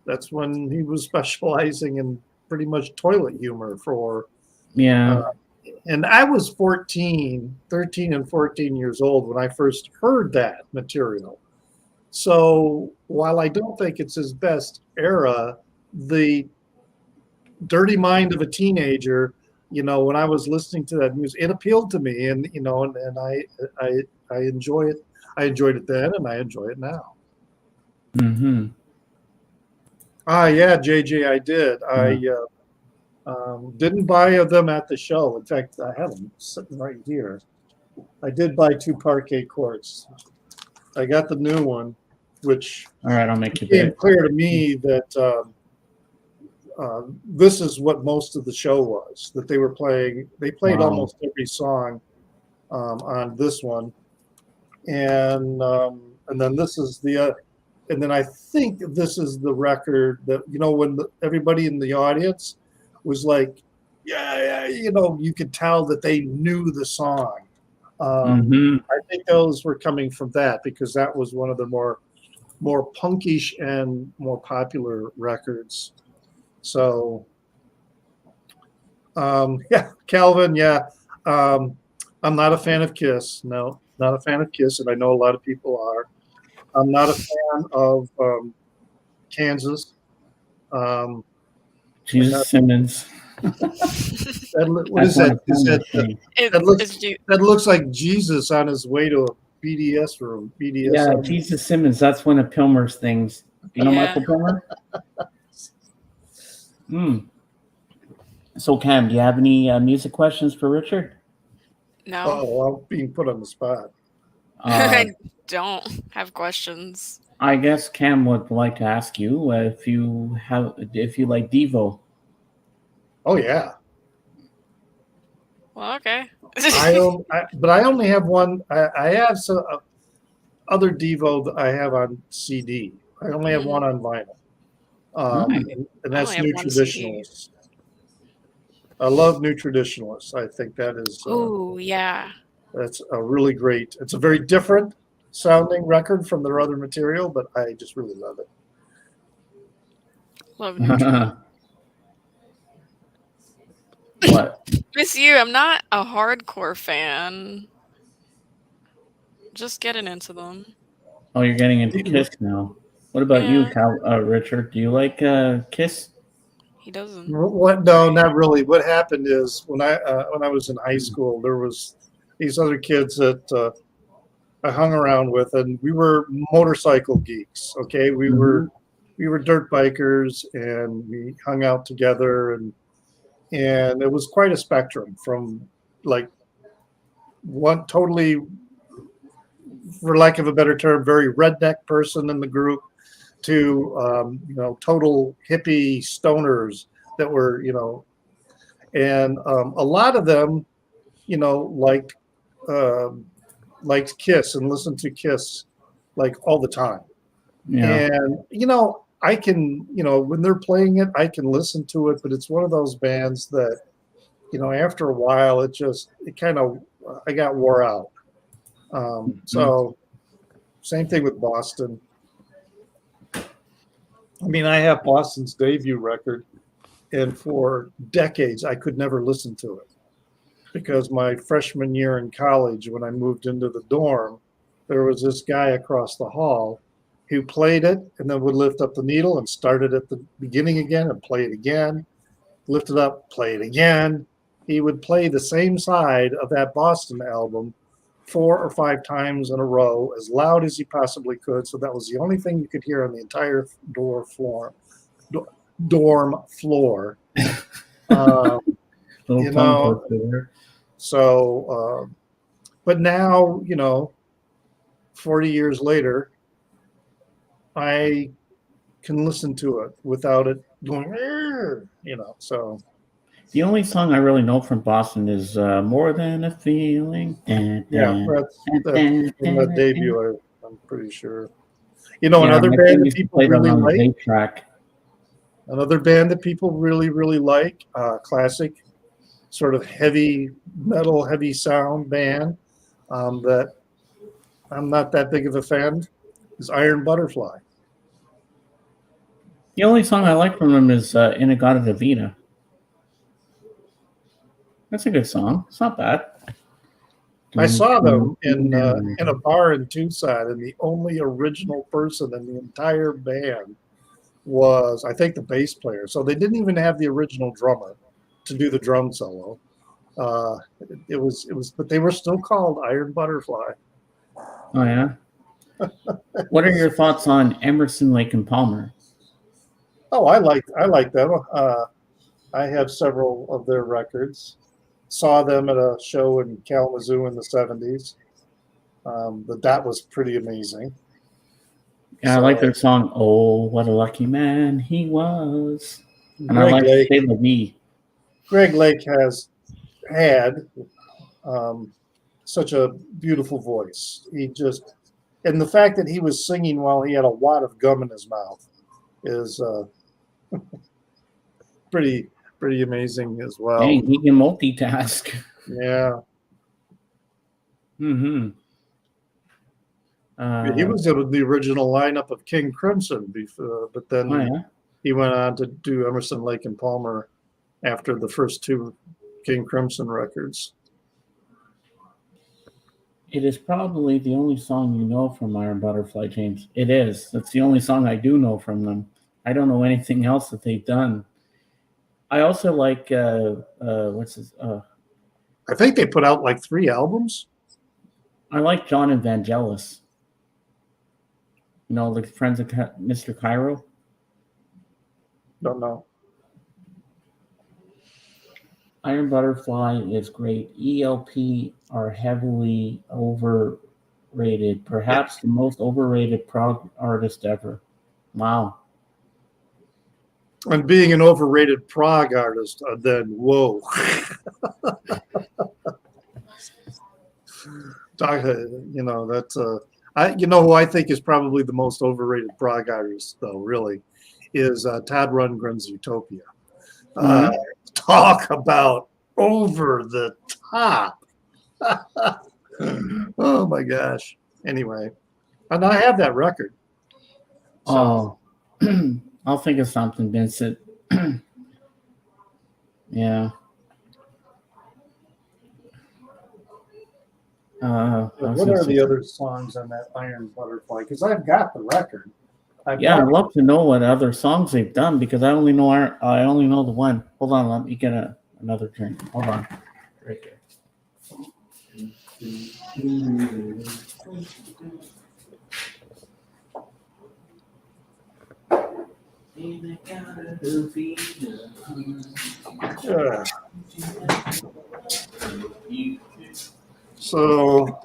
that's when he was specializing in pretty much toilet humor for.
Yeah.
And I was 13 and 14 years old when I first heard that material. So while I don't think it's his best era, the dirty mind of a teenager, when I was listening to that music, it appealed to me, and and I enjoy it. I enjoyed it then, and I enjoy it now. Yeah, JJ, I did. I didn't buy them at the show. In fact, I have them sitting right here. I did buy 2 parquet courts. I got the new one, which
all right, I'll make you
became
big.
clear to me that this is what most of the show was, that they were playing. They played almost every song on this one, and then this is and then I think this is the record that when everybody in the audience was like, yeah, you could tell that they knew the song. I think those were coming from that, because that was one of the more punkish and more popular records. So, yeah, Calvin, yeah. I'm not a fan of Kiss. No, not a fan of Kiss, and I know a lot of people are. I'm not a fan of Kansas.
Jesus Simmons.
What is that? That looks like Jesus on his way to a BDS room. BDS.
Yeah, Jesus Simmons. That's one of Pilmer's things. You know Michael Pilmer? So, Cam, do you have any music questions for Richard?
No.
Oh, I'm being put on the spot.
I don't have questions.
I guess Cam would like to ask you if you like Devo.
Oh yeah.
Well, okay.
But I only have one. I have some other Devo that I have on CD. I only have one on vinyl, and that's New Traditionalists. I love New Traditionalists. I think that is.
Oh yeah.
That's a really great. It's a very different sounding record from their other material, but I just really love it.
Love New Traditionalists.
What?
Miss you, I'm not a hardcore fan. Just getting into them.
Oh, you're getting into Kiss now. What about you, Richard? Do you like Kiss?
He doesn't.
What? No, not really. What happened is when I was in high school, there was these other kids that I hung around with, and we were motorcycle geeks. Okay, we were dirt bikers, and we hung out together, and it was quite a spectrum from like one totally, for lack of a better term, very redneck person in the group to total hippie stoners that were and a lot of them liked Kiss and listened to Kiss like all the time.
Yeah.
And I can, when they're playing it, I can listen to it, but it's one of those bands that, after a while, I got wore out. So same thing with Boston. I mean, I have Boston's debut record, and for decades, I could never listen to it because my freshman year in college, when I moved into the dorm, there was this guy across the hall who played it and then would lift up the needle and start it at the beginning again and play it again, lift it up, play it again. He would play the same side of that Boston album 4 or 5 times in a row, as loud as he possibly could. So that was the only thing you could hear on the entire dorm floor. So, but now, 40 years later, I can listen to it without it going, so.
The only song I really know from Boston is More Than a Feeling.
Yeah, that's from the debut, I'm pretty sure.
Yeah,
another
my
band
friend
that
used to
people
play them
really
on the
like,
vape track.
another band that people really, really like, classic, sort of heavy metal, heavy sound band that I'm not that big of a fan, is Iron Butterfly.
The only song I like from them is Inagata Davida. That's a good song. It's not bad.
I saw them in a bar in Tucson, and the only original person in the entire band was, I think, the bass player. So they didn't even have the original drummer to do the drum solo. It was, but they were still called Iron Butterfly.
Oh yeah. What are your thoughts on Emerson, Lake and Palmer?
Oh, I like them. I have several of their records. Saw them at a show in Kalamazoo in the 70s. But that was pretty amazing.
Yeah, I like their song, Oh, What a Lucky Man He Was. And I like Say La Vie.
Greg Lake has had such a beautiful voice. And the fact that he was singing while he had a wad of gum in his mouth is pretty amazing as well.
Dang, he can multitask.
Yeah.
Mm-hmm.
He was in the original lineup of King Crimson before, but then he went on to do Emerson, Lake and Palmer after the first two King Crimson records.
It is probably the only song you know from Iron Butterfly, James. It is. That's the only song I do know from them. I don't know anything else that they've done. I also like what's his?
I think they put out like 3 albums.
I like John Evangelis. The Friends of Mr. Cairo.
Don't know.
Iron Butterfly is great. ELP are heavily overrated. Perhaps the most overrated prog artist ever. Wow.
And being an overrated prog artist, then whoa. That's who I think is probably the most overrated prog artist, though, really, is Todd Rundgren's Utopia. Talk about over the top. Oh my gosh. Anyway, and I have that record.
So. Oh, I'll think of something, Vincent. Yeah.
What are the other songs on that Iron Butterfly? Because I've got the record.
I'd love to know what other songs they've done because I only know the one. Hold on, let me get another drink. Hold on, right there.
Yeah. So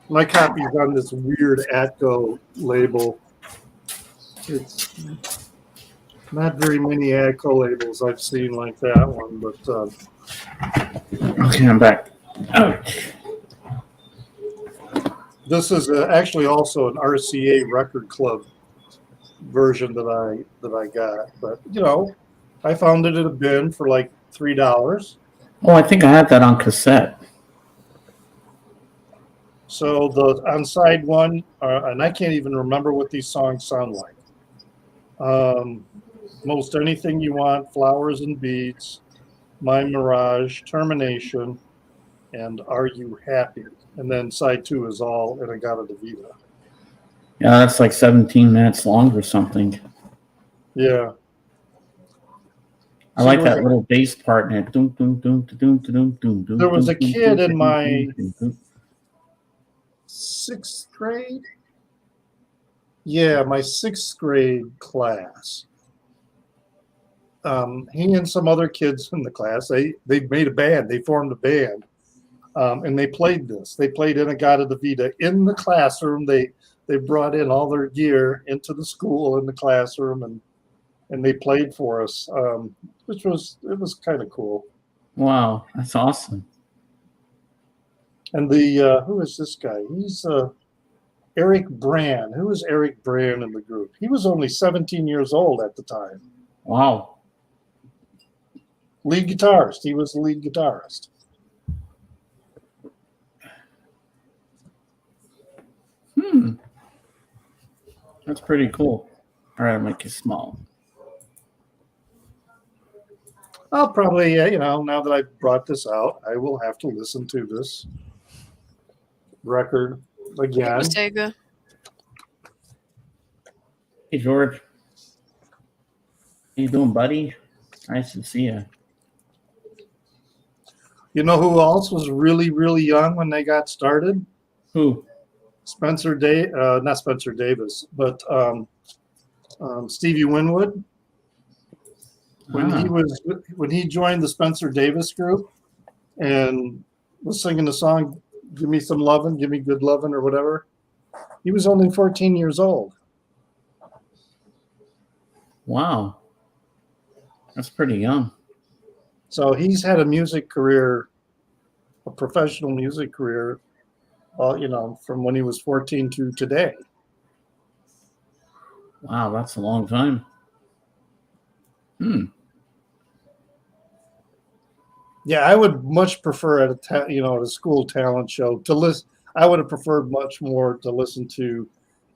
my copy's on this weird Atco label. It's not very many Atco labels I've seen like that one, but
okay, I'm back. Ouch.
This is actually also an RCA Record Club version that I got, but I found it at a bin for like $3.
Oh, I think I had that on cassette.
So on side one, and I can't even remember what these songs sound like. Most Anything You Want, Flowers and Beads, My Mirage, Termination, and Are You Happy? And then side 2 is all Inagata Davida.
Yeah, that's like 17 minutes long or something.
Yeah.
I like that little bass part in it.
There was a kid in my 6th grade. Yeah, my 6th grade class. He and some other kids in the class, they made a band. They formed a band. and they played this. They played Inagata Davida in the classroom. They brought in all their gear into the school in the classroom, and they played for us, which was kind of cool.
Wow, that's awesome.
And the who is this guy? He's Eric Brand. Who is Eric Brand in the group? He was only 17 years old at the time.
Wow.
Lead guitarist. He was the lead guitarist.
That's pretty cool. All right, I'll make it small.
I'll probably, now that I've brought this out, I will have to listen to this record again.
Sega.
Hey, George. How you doing, buddy? Nice to see you.
You know who else was really, really young when they got started?
Who?
Not Spencer Davis, but Stevie Winwood. When he joined the Spencer Davis group and was singing the song "Give Me Some Lovin', Give Me Good Lovin'" or whatever, he was only 14 years old.
Wow. That's pretty young.
So he's had a music career, a professional music career, from when he was 14 to today.
Wow, that's a long time.
Yeah, I would much prefer at a school talent show to listen. I would have preferred much more to listen to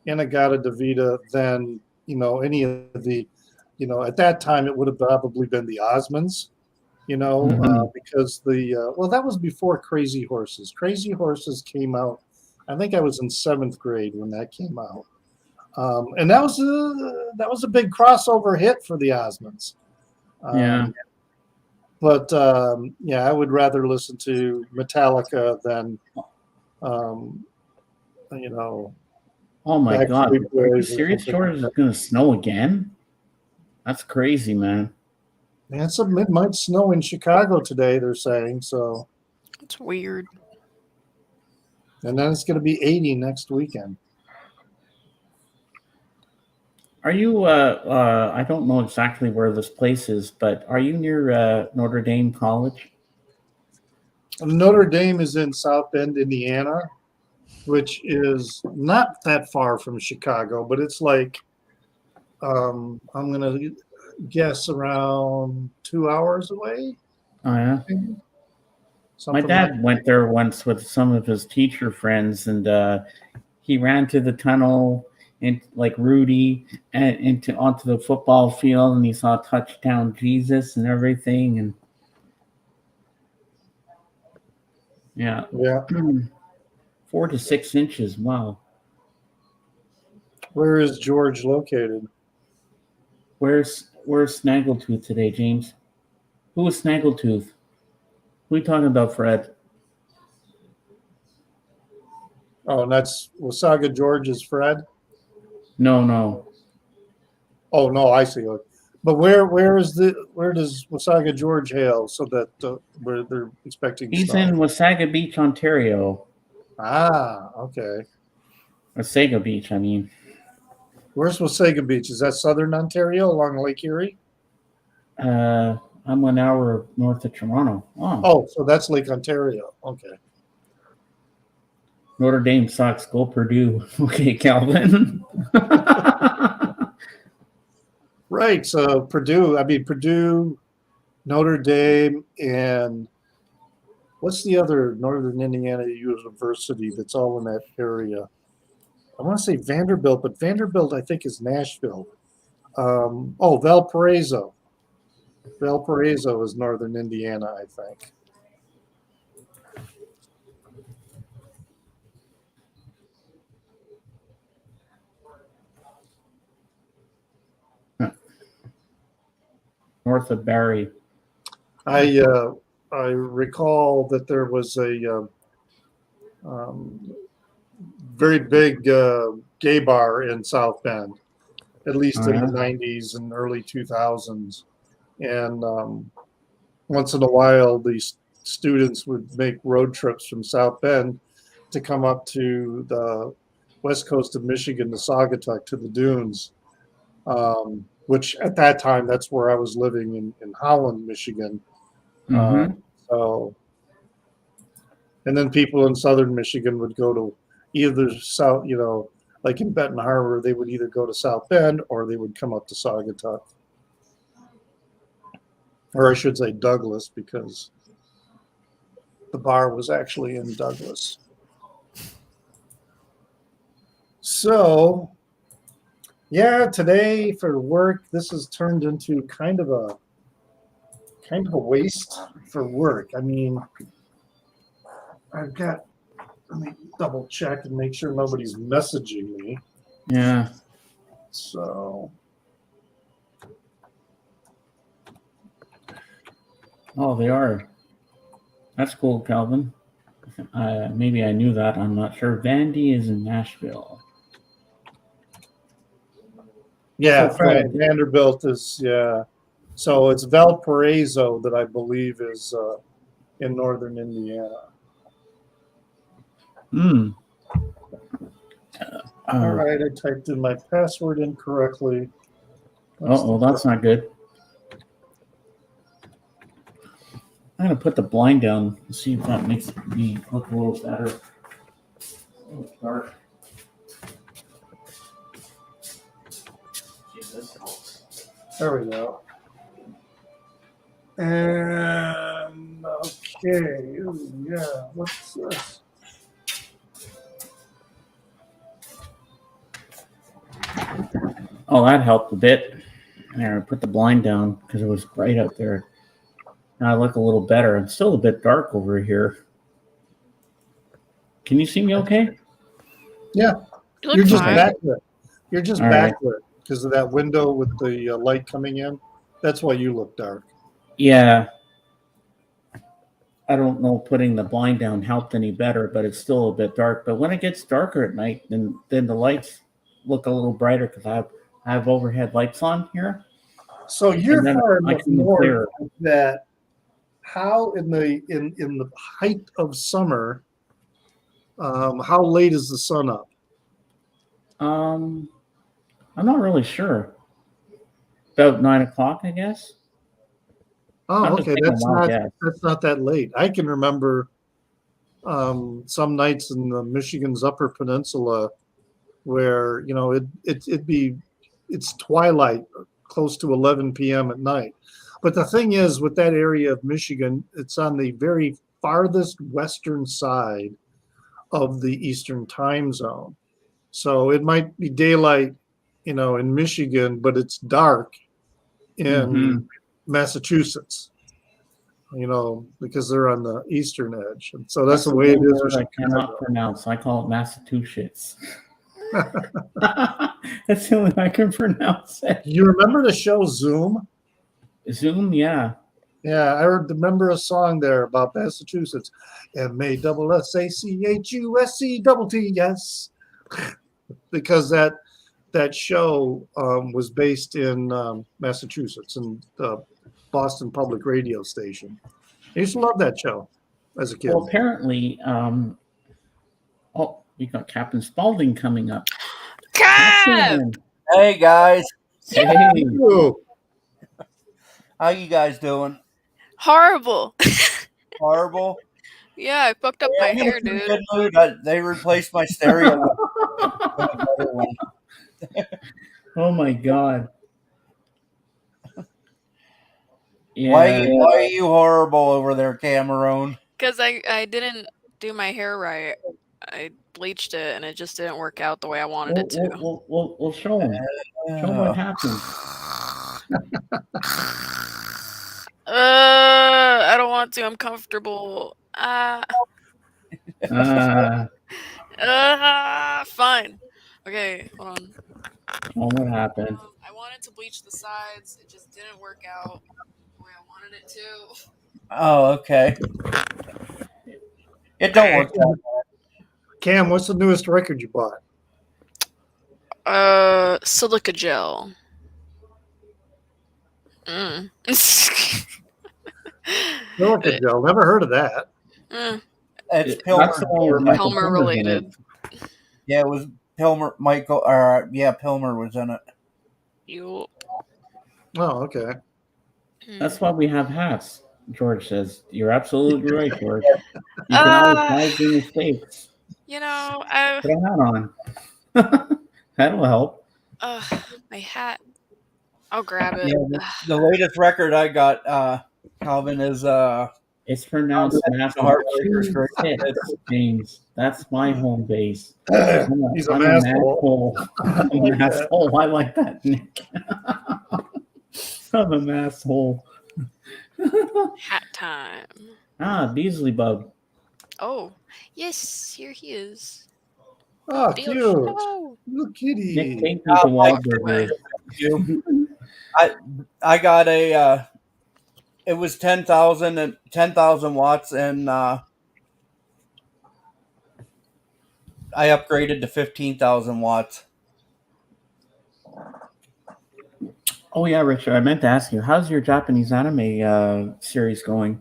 Inagata Davida than any of the, at that time it would have probably been the Osmonds, because that was before Crazy Horses. Crazy Horses came out. I think I was in 7th grade when that came out, and that was a big crossover hit for the Osmonds.
Yeah.
But I would rather listen to Metallica than,
Oh my God!
Backstreet
Are you
Boys or
serious,
something
George?
like
Is
that.
it gonna snow again? That's crazy, man.
It might snow in Chicago today, they're saying. So,
It's weird.
and then it's going to be 80 next weekend.
Are you? I don't know exactly where this place is, but are you near Notre Dame College?
Notre Dame is in South Bend, Indiana, which is not that far from Chicago, but it's like, I'm going to guess around 2 hours away.
Oh yeah.
maybe.
My
Something
dad
like
went there once with some of his teacher friends, and he ran to the tunnel and like Rudy and onto the football field, and he saw touchdown Jesus and everything, and yeah,
Yeah.
4 to 6 inches. Wow.
Where is George located?
Where's Snaggletooth today, James? Who is Snaggletooth? Who are you talking about, Fred?
Oh, and that's Wasaga George's Fred.
No.
Oh no, I see. But where does Wasaga George hail? So that where they're expecting
He's
snow?
in Wasaga Beach, Ontario.
Okay.
Wasaga Beach, I mean.
Where's Wasaga Beach? Is that southern Ontario along Lake Erie?
I'm 1 hour north of Toronto.
Oh, so that's Lake Ontario. Okay.
Notre Dame sucks. Go Purdue. Okay, Calvin.
Right. So Purdue, Notre Dame, and what's the other Northern Indiana university that's all in that area? I want to say Vanderbilt, but Vanderbilt I think is Nashville. Valparaiso. Valparaiso is Northern Indiana, I think.
North of Barrie.
I recall that there was a very big gay bar in South Bend, at least in the 90s and early 2000s. And once in a while, the students would make road trips from South Bend to come up to the west coast of Michigan, to Saugatuck, to the dunes, which at that time, that's where I was living in Holland, Michigan.
Mm-hmm.
So, and then people in southern Michigan would go to either south, like in Benton Harbor, they would either go to South Bend or they would come up to Saugatuck. Or I should say Douglas, because the bar was actually in Douglas. So, yeah, today for work, this has turned into kind of a waste for work. I mean, let me double check and make sure nobody's messaging me.
Yeah.
So,
Oh, they are. That's cool, Calvin. Maybe I knew that. I'm not sure. Vandy is in Nashville.
yeah,
So cool.
Vanderbilt is, yeah. So it's Valparaiso that I believe is in northern Indiana.
Hmm.
All right, I typed in my password incorrectly.
Oh, that's not good. I'm gonna put the blind down and see if that makes me look a little better. Oh, it's dark. Jesus.
There we go. And okay, ooh, yeah, what's this?
Oh, that helped a bit. There, I put the blind down because it was bright out there. Now I look a little better. It's still a bit dark over here. Can you see me okay?
Yeah,
You look
you're just
fine.
backlit. You're just
All right.
backlit because of that window with the light coming in. That's why you look dark.
Yeah. I don't know if putting the blind down helped any better, but it's still a bit dark. But when it gets darker at night, then the lights look a little brighter because I have overhead lights on here.
So you're
And then
far
I
enough
can
north
clear.
that how in the height of summer, how late is the sun up?
I'm not really sure. About 9 o'clock, I guess.
Oh,
I'm just
okay,
taking a wild guess.
that's not that late. I can remember some nights in the Michigan's Upper Peninsula where it's twilight close to 11 p.m. at night. But the thing is, with that area of Michigan, it's on the very farthest western side of the Eastern time zone. So it might be daylight, in Michigan, but it's dark in
Mhm.
Massachusetts, because they're on the eastern edge. And so that's the way it
one
is.
word I cannot pronounce. I call it Massachusetts. That's the only way I can pronounce it.
You remember the show Zoom?
Zoom, yeah.
Yeah, I remember a song there about Massachusetts. MASSACHUSCTTS. Because that show was based in Massachusetts and the Boston Public Radio Station. I used to love that show as a kid.
Well, apparently, we got Captain Spaulding coming up.
Cap!
Hey guys,
Hey,
Ooh,
how you guys doing?
Horrible.
Horrible.
Yeah, I fucked up my
I'm in a
hair,
pretty
dude.
good mood. They replaced my stereo with a better one.
oh my God. Yeah.
Why are you horrible over there, Cameron?
Because I didn't do my hair right. I bleached it and it just didn't work out the way I wanted it to.
We'll show him. Show him what happened.
I don't want to. I'm comfortable. Fine. Okay, hold on.
Oh, what happened?
I wanted to bleach the sides. It just didn't work out the way I wanted it to.
Oh, okay. It don't work out.
Cam, what's the newest record you bought?
Silica gel.
Silica gel. Never heard of that.
Mm,
It's
That's the one with
Pilmer.
Michael
Pilmer
Pilmer's in it.
related.
Yeah, it was Pilmer. Pilmer was in it.
You.
Oh, okay.
That's why we have hats. George says you're absolutely right, George. You can always hide your mistakes.
You know,
Put a hat on. That'll help.
my hat. I'll grab it.
Yeah, the latest record I got, Calvin, is
It's pronounced
Heartbreakers Great
Hits, James. That's my home base.
He's a
I'm
masshole.
I'm a masshole. I like that, Nick. I'm a masshole.
Hat time.
Beasley Bug.
Oh, yes, here he is.
Oh,
Feel
cute.
show.
Little
Nick,
kitty.
take me to Wahlburgers.
I got a. It was 10,000 watts, and I upgraded to 15,000 watts.
Oh yeah, Richard. I meant to ask you, how's your Japanese anime series going?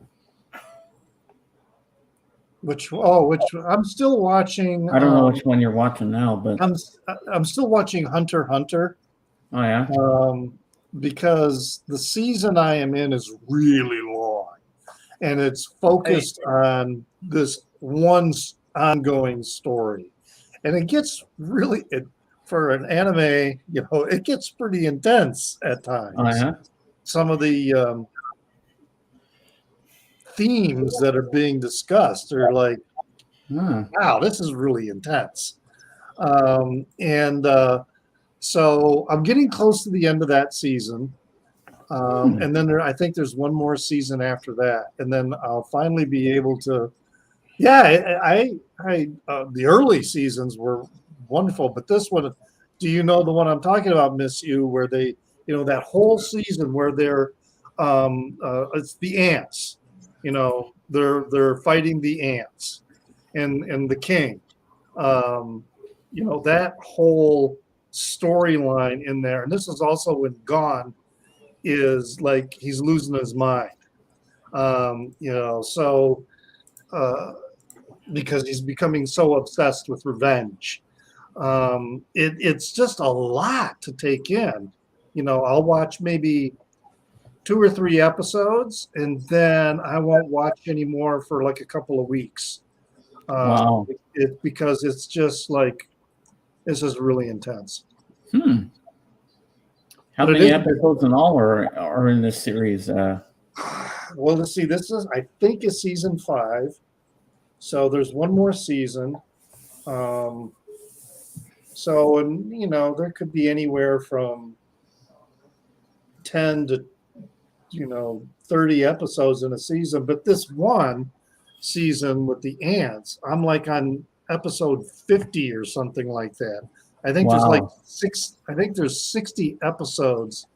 Which I'm still watching.
I don't know which one you're watching now, but
I'm still watching Hunter x Hunter.
oh yeah.
Because the season I am in is really long, and it's focused on this one ongoing story, and it gets really for an anime, it gets pretty intense at times.
Oh yeah.
Some of the themes that are being discussed are like, wow, this is really intense. So I'm getting close to the end of that season. And then I think there's one more season after that. And then I'll finally be able to, the early seasons were wonderful, but this one, do you know the one I'm talking about, Miss You, where they, that whole season where they're, it's the ants, they're fighting the ants and the king, that whole storyline in there. And this is also when Gon is like, he's losing his mind, because he's becoming so obsessed with revenge. It's just a lot to take in. I'll watch maybe 2 or 3 episodes, and then I won't watch anymore for like a couple of weeks.
Wow.
Because it's just like, this is really intense.
How many episodes in all are in this series?
Well, let's see. This is, I think, is season 5. So there's one more season. There could be anywhere from 10 to 30 episodes in a season. But this one season with the ants, I'm like on episode 50 or something like that. I think there's like there's 60 episodes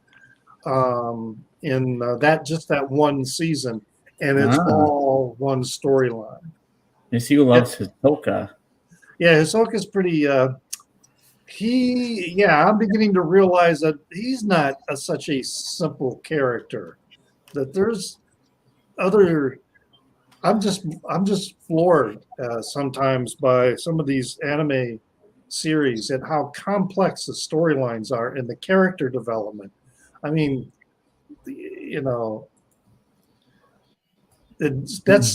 in that one season, and it's all one storyline.
Miss You loves Hisoka.
Yeah, Hisoka's pretty. I'm beginning to realize that he's not such a simple character. That there's other. I'm just floored sometimes by some of these anime series and how complex the storylines are and the character development. I mean, that's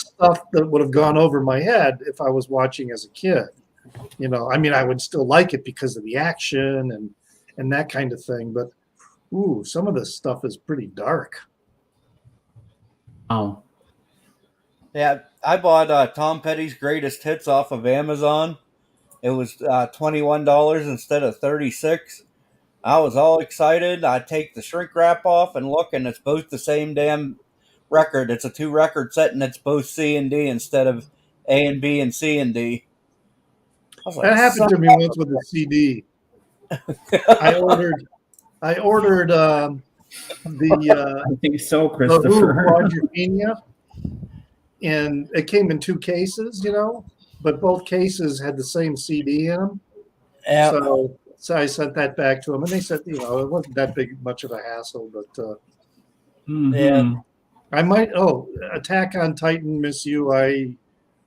stuff that would have gone over my head if I was watching as a kid. I would still like it because of the action and that kind of thing, but some of this stuff is pretty dark.
Oh.
Yeah, I bought Tom Petty's Greatest Hits off of Amazon. It was $21 instead of $36. I was all excited. I take the shrink wrap off and look, and it's both the same damn record. It's a 2-record set, and it's both C and D instead of A and B and C and D.
That happened to me once with a CD. I ordered the
I think so,
the
Christopher.
Quadrophenia, and it came in 2 cases, but both cases had the same CD in them.
Yeah.
So I sent that back to them, and they said, it wasn't that much of a hassle, but
Yeah.
I might. Oh, Attack on Titan, miss you.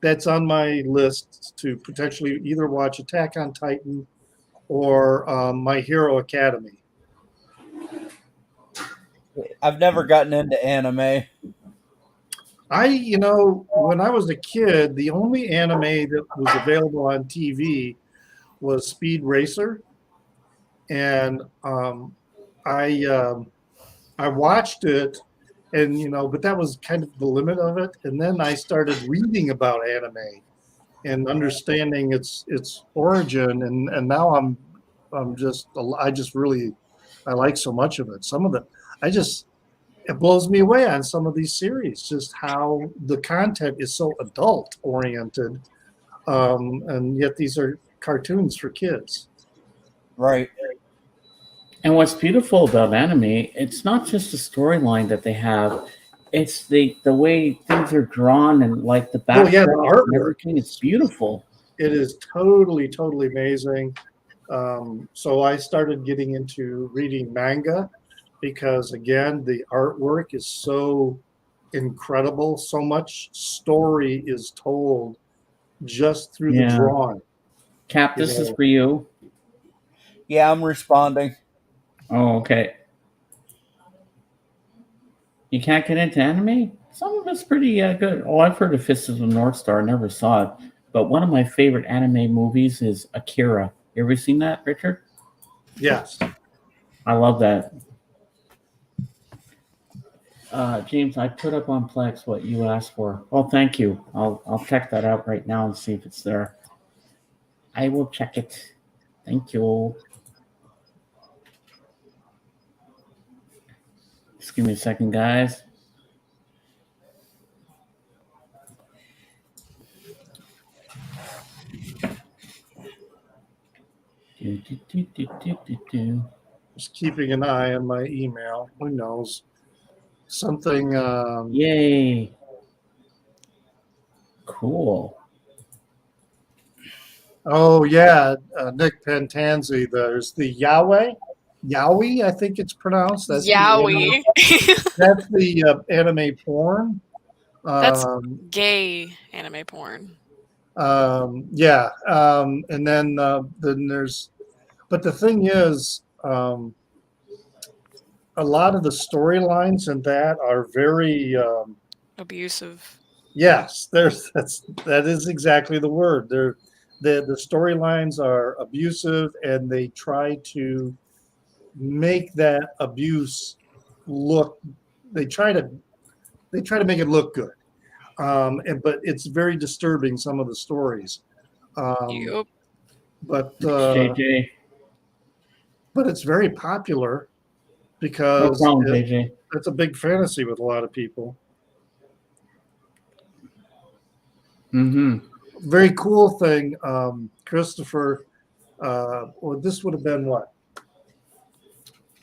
That's on my list to potentially either watch Attack on Titan or My Hero Academy.
I've never gotten into anime.
When I was a kid, the only anime that was available on TV was Speed Racer, and I watched it, and but that was kind of the limit of it. And then I started reading about anime and understanding its origin, and now I like so much of it. Some of it blows me away on some of these series, just how the content is so adult oriented, and yet these are cartoons for kids.
Right.
And what's beautiful about anime, it's not just the storyline that they have; it's the way things are drawn and like the
Oh, yeah, the
background and
artwork.
everything. It's beautiful.
It is totally, totally amazing. So I started getting into reading manga because, again, the artwork is so incredible. So much story is told just through the
Yeah.
drawing.
Cap,
You
this is
know.
for you.
Yeah, I'm responding.
Oh, okay. You can't get into anime? Some of it's pretty good. Oh, I've heard of Fist of the North Star. I never saw it. But one of my favorite anime movies is Akira. You ever seen that, Richard?
Yes.
I love that. James, I put up on Plex what you asked for. Oh, thank you. I'll check that out right now and see if it's there. I will check it. Thank you. Just give me a second, guys. Do.
Just keeping an eye on my email. Who knows? Something.
Yay. Cool.
Oh, yeah. Nick Pentanzi. There's the Yowie, I think it's pronounced. That's
Yowie.
That's the anime porn.
That's gay anime porn.
Yeah. And then there's, but the thing is, a lot of the storylines in that are very,
Abusive.
yes, that is exactly the word. The storylines are abusive, and they try to make that abuse look. They try to make it look good. But it's very disturbing, some of the stories.
Yup.
But
JJ.
but it's very popular
No
because
problem, JJ.
it's a big fantasy with a lot of people.
Mm-hmm.
Very cool thing, Christopher. Well, this would have been what?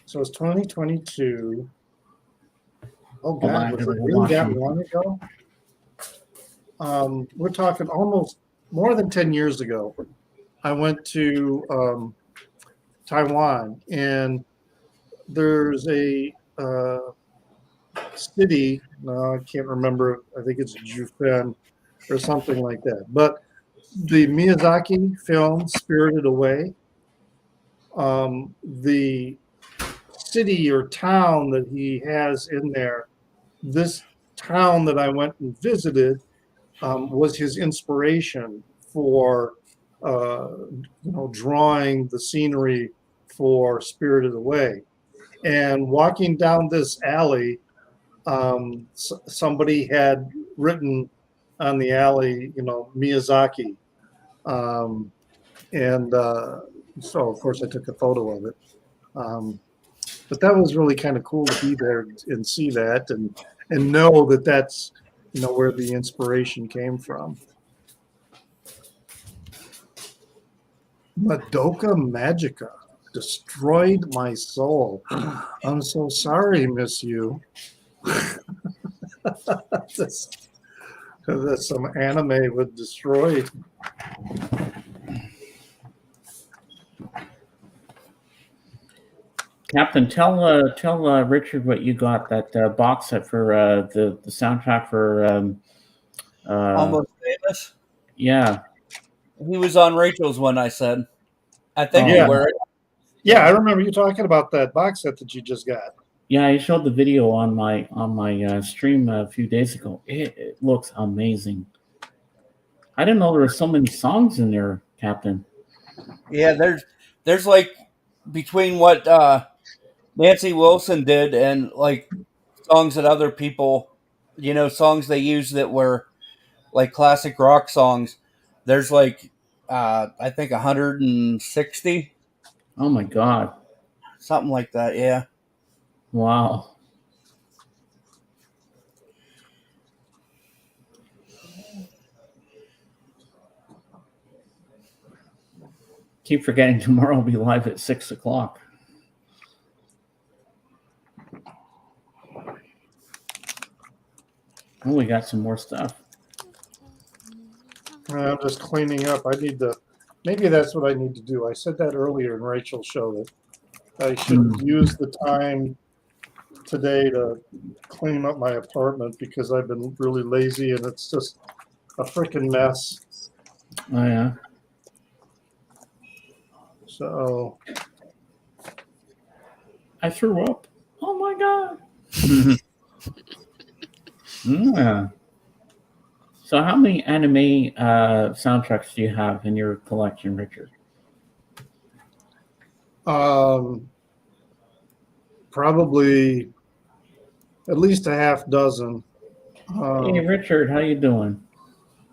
So it's 2022. Oh
Hold on,
God,
I
was it
gotta
really that
watch it.
long ago? We're talking almost more than 10 years ago. I went to Taiwan, and there's a city. I can't remember. I think it's Jufen or something like that. But the Miyazaki film Spirited Away, the city or town that he has in there, this town that I went and visited was his inspiration for drawing the scenery for Spirited Away. And walking down this alley, somebody had written on the alley, Miyazaki. So of course I took a photo of it. But that was really kind of cool to be there and see that and know that that's, where the inspiration came from. Madoka Magica destroyed my soul. I'm so sorry, Miss You. That's some anime with destroyed.
Captain, tell Richard what you got, that box set for the soundtrack for
Almost Famous.
yeah.
He was on Rachel's one. I said, I think
Oh.
you
Yeah.
were.
Yeah, I remember you talking about that box set that you just got.
Yeah, I showed the video on my stream a few days ago. It looks amazing. I didn't know there were so many songs in there, Captain.
Yeah, there's like between what Nancy Wilson did and like songs that other people, songs they used that were like classic rock songs. There's like I think 160,
Oh my God!
something like that. Yeah.
Wow. Keep forgetting tomorrow will be live at 6:00. Oh, we got some more stuff.
I'm just cleaning up. Maybe that's what I need to do. I said that earlier in Rachel's show that I should use the time today to clean up my apartment because I've been really lazy and it's just a freaking mess.
Oh yeah.
So
I threw up. Oh my God. Yeah. So how many anime soundtracks do you have in your collection, Richard?
probably at least a half dozen.
Hey Richard, how you doing?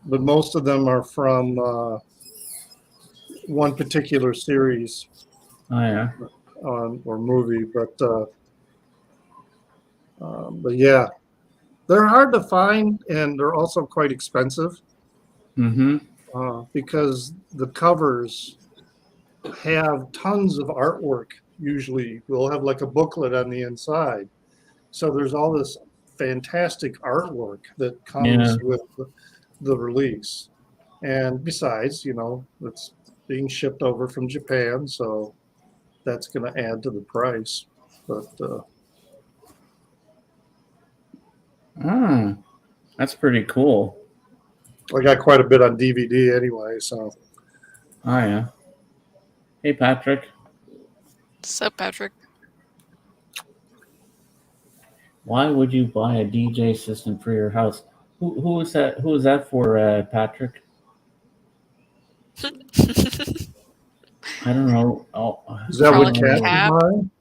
But most of them are from one particular series
Oh yeah.
or movie. But yeah, they're hard to find and they're also quite expensive
Mm-hmm.
because the covers have tons of artwork. Usually we'll have like a booklet on the inside. So there's all this fantastic artwork that comes with the release. And besides, it's being shipped over from Japan, so that's going to add to the price. But
That's pretty cool.
I got quite a bit on DVD anyway, so.
Oh yeah. Hey Patrick.
What's up, Patrick?
Why would you buy a DJ system for your house? Who is that? Who is that for, Patrick? I don't know. Oh,
Is that what
Probably
Cat
Cap.
is buying?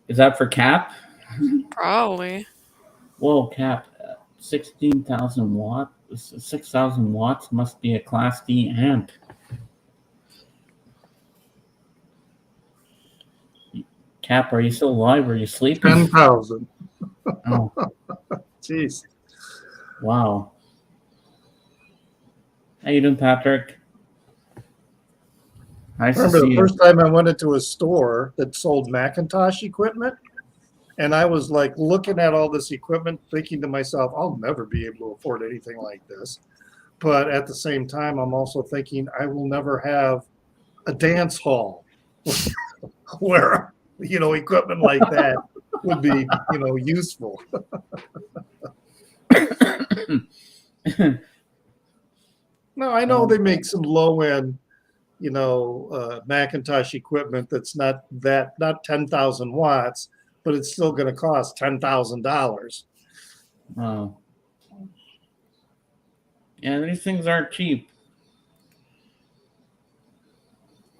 is that for Cap?
Probably.
Whoa, Cap, 16,000 watt, 6,000 watts must be a Class D amp. Cap, are you still alive? Are you sleeping?
10,000.
Oh,
Jeez.
wow. How you doing, Patrick? Nice to
Remember
see
the
you.
first time I went into a store that sold Macintosh equipment, and I was like looking at all this equipment, thinking to myself, I'll never be able to afford anything like this. But at the same time, I'm also thinking I will never have a dance hall where, equipment like that would be, useful. No, I know they make some low end, Macintosh equipment that's not 10,000 watts, but it's still going to cost $10,000.
Wow. Yeah, these things aren't cheap.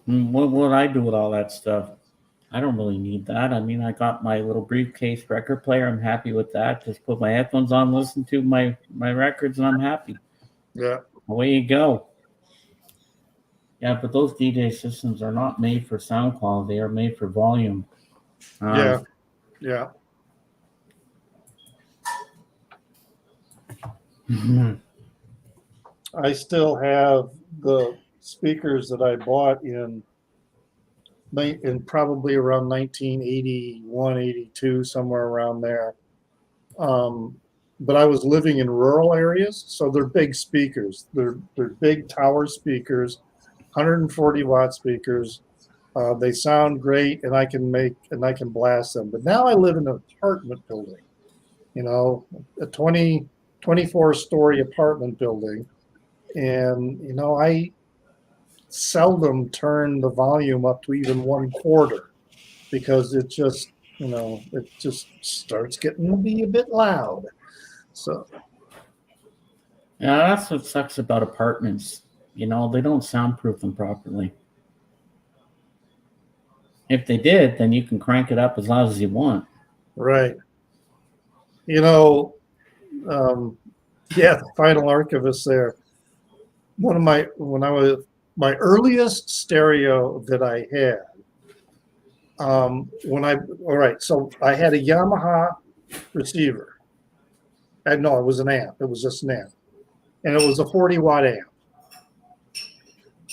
What would I do with all that stuff? I don't really need that. I mean, I got my little briefcase record player. I'm happy with that. Just put my headphones on, listen to my records, and I'm happy.
Yeah.
Away you go. Yeah, but those DJ systems are not made for sound quality. They are made for volume.
Yeah. I still have the speakers that I bought in probably around 1981, 82, somewhere around there. But I was living in rural areas, so they're big speakers. They're big tower speakers, 140 watt speakers, They sound great, and I can blast them. But now I live in an apartment building, a 24-story apartment building, and I seldom turn the volume up to even 1/4 because it just starts getting to be a bit loud. So
Yeah, that's what sucks about apartments. They don't soundproof them properly. If they did, then you can crank it up as loud as you want.
right, the Final Archivist there. My earliest stereo that I had. So I had a Yamaha receiver. No, it was an amp. It was just an amp, and it was a 40-watt amp.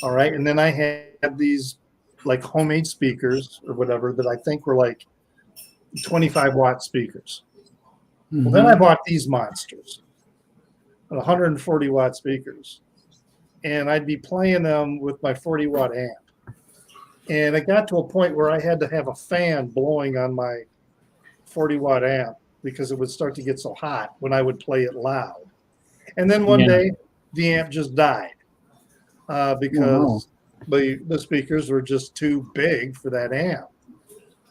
All right, and then I had these like homemade speakers or whatever that I think were like 25-watt speakers. Well, then I bought these monsters, 140-watt speakers, and I'd be playing them with my 40-watt amp. And it got to a point where I had to have a fan blowing on my 40-watt amp because it would start to get so hot when I would play it loud. And then one day, the amp just died because the speakers were just too big for that amp.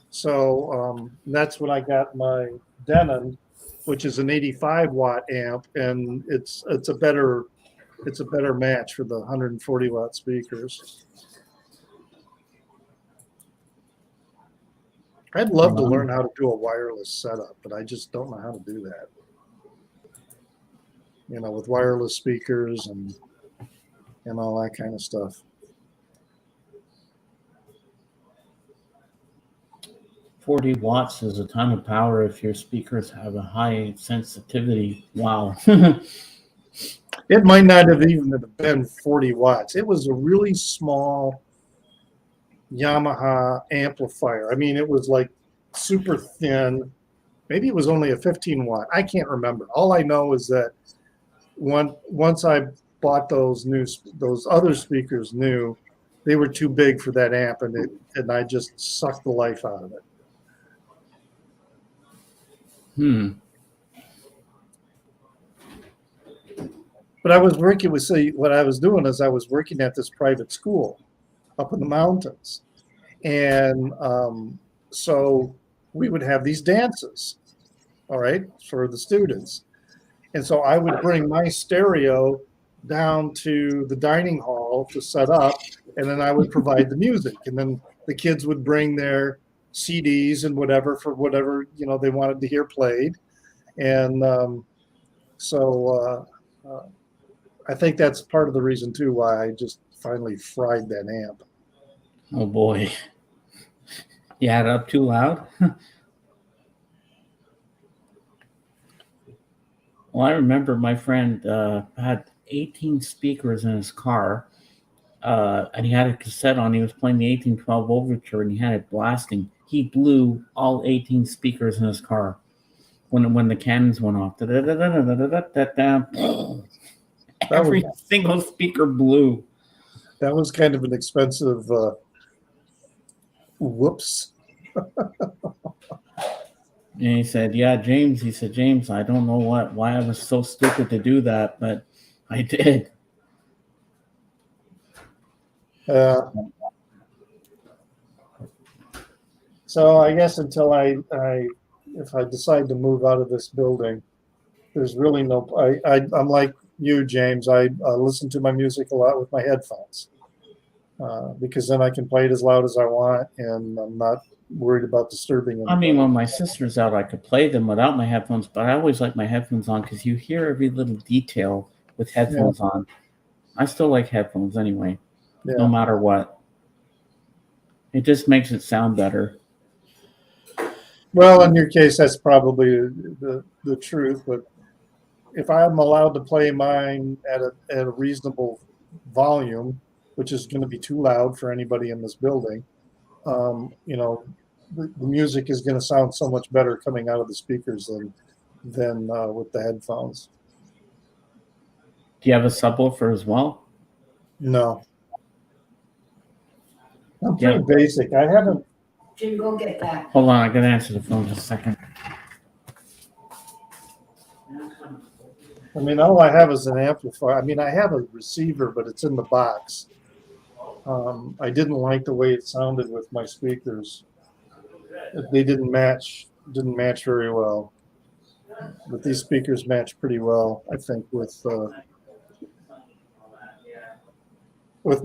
So that's when I got my Denon, which is an 85-watt amp, and it's a better match for the 140-watt speakers. I'd love to learn how to do a wireless setup, but I just don't know how to do that. With wireless speakers and all that kind of stuff.
40 watts is a ton of power if your speakers have a high sensitivity. Wow.
It might not have even been 40 watts. It was a really small Yamaha amplifier. I mean, it was like super thin. Maybe it was only a 15-watt. I can't remember. All I know is that once I bought those other speakers new, they were too big for that amp, and I just sucked the life out of it. But I was working what I was doing is I was working at this private school up in the mountains. And so we would have these dances, all right, for the students. And so I would bring my stereo down to the dining hall to set up, and then I would provide the music. And then the kids would bring their CDs and whatever for whatever, they wanted to hear played. And I think that's part of the reason, too, why I just finally fried that amp.
Oh, boy. You had it up too loud? Well, I remember my friend had 18 speakers in his car, and he had a cassette on. He was playing the 1812 Overture, and he had it blasting. He blew all 18 speakers in his car when the cannons went off. Every single speaker blew.
That was kind of an expensive whoops.
And he said, James, I don't know why I was so stupid to do that, but I did.
So I guess until if I decide to move out of this building, there's really no, I'm like you, James. I listen to my music a lot with my headphones because then I can play it as loud as I want, and I'm not worried about disturbing anybody.
I mean, when my sister's out, I could play them without my headphones, but I always like my headphones on because you hear every little detail with headphones on. I still like headphones anyway, no matter what. It just makes it sound better.
Well, in your case, that's probably the truth. But if I'm allowed to play mine at a reasonable volume, which is going to be too loud for anybody in this building, the music is going to sound so much better coming out of the speakers than with the headphones.
Do you have a subwoofer as well?
No. I'm pretty
Yeah.
basic. I haven't.
Jim, go get that.
Hold on, I gotta answer the phone just a second.
I mean, all I have is an amplifier. I mean, I have a receiver, but it's in the box. I didn't like the way it sounded with my speakers. They didn't match very well. But these speakers match pretty well, I think, with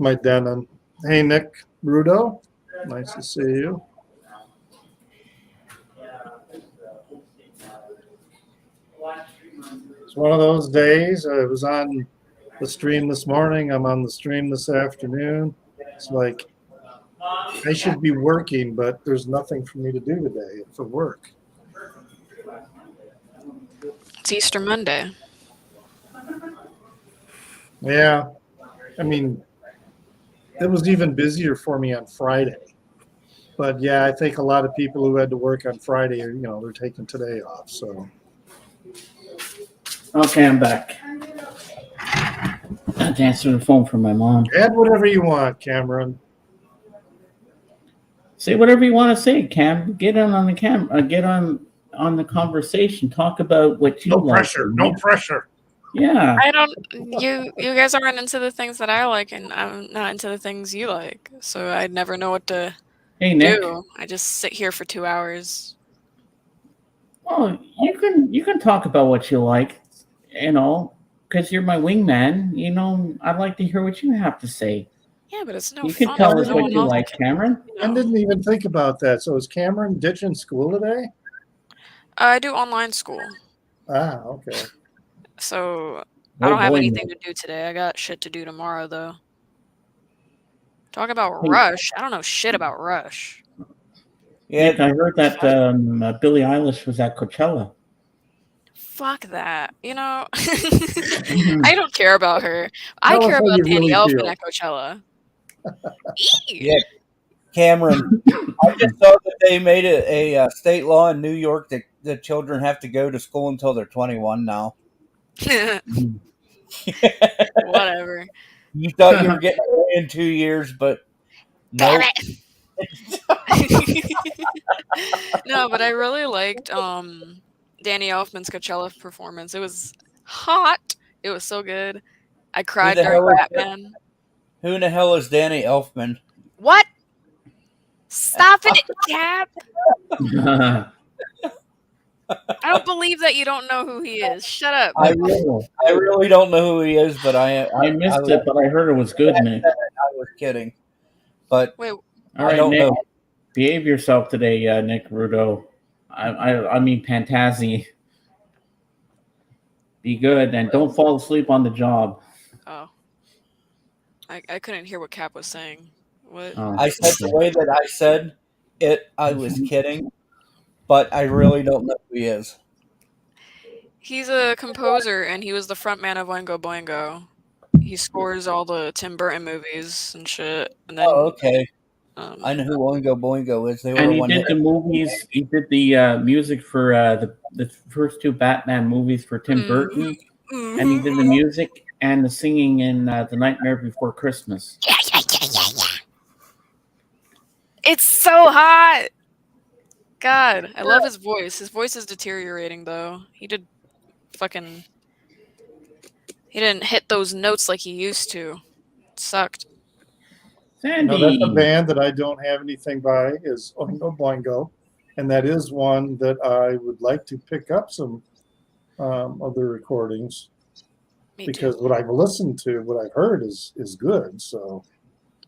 my Denon. Hey, Nick Rudo, nice to see you. It's one of those days. I was on the stream this morning. I'm on the stream this afternoon. It's like I should be working, but there's nothing for me to do today for work.
It's Easter Monday.
Yeah, I mean, it was even busier for me on Friday. But yeah, I think a lot of people who had to work on Friday, they're taking today off. So
Okay, I'm back. I had to answer the phone from my mom.
add whatever you want, Cameron.
Say whatever you want to say, Cam. Get on the get on the conversation. Talk about what you
No
like.
pressure. No pressure.
Yeah.
I don't. You guys aren't into the things that I like, and I'm not into the things you like. So I'd never know what to
Hey, Nick.
do. I just sit here for 2 hours.
Well, you can talk about what you like, because you're my wingman. I'd like to hear what you have to say.
Yeah, but it's no
You
fun.
can tell
if
us
no
what
one
you
else-
like, Cameron.
you know.
I didn't even think about that. So is Cameron ditching school today?
I do online school,
Ah, okay.
so
Oh,
I don't have
boy,
anything to do today. I got shit to do tomorrow, though. Talk about
Hey.
Rush. I don't know shit about Rush.
Yeah,
Nick, I heard that Billie Eilish was at Coachella.
Fuck that. I don't care about her. I
Tell us
care
how
about
you
Danny
really
Elfman
feel.
at Coachella.
Yeah. Cameron, I just saw that they made a state law in New York that the children have to go to school until they're 21 now.
Whatever.
You thought you were getting away in 2 years, but
Damn
nope.
it. No, but I really liked Danny Elfman's Coachella performance. It was hot. It was so good. I cried
the
during
hell is that?
Batman.
Who in the hell is Danny Elfman?
What? Stop it, Cap. I don't believe that you don't know who he is. Shut up.
I really don't know who he is, but I
missed it, but I heard it was good, Nick.
I was kidding. But
Wait,
All
I
right,
don't
Nick.
know.
Behave yourself today, Nick Rudo. I mean Pantazzi. Be good and don't fall asleep on the job.
oh. I couldn't hear what Cap was saying. What?
Oh,
I said the way that I said it, I was kidding. But I really don't know who he is.
He's a composer, and he was the front man of Oingo Boingo. He scores all the Tim Burton movies and shit. And then,
Oh, okay. I
um,
know who Oingo Boingo is. They were
and he
one
did the movies. He did the music for the first two Batman movies for Tim Burton, and he did the music and the singing in The Nightmare Before Christmas.
Yeah. It's so hot. God, I love his voice. His voice is deteriorating, though. He didn't hit those notes like he used to. It sucked.
Sandy.
Now, that's a band that I don't have anything by is Oingo Boingo, and that is one that I would like to pick up some of the recordings
Me
because
too.
what I've listened to, what I've heard is good. So,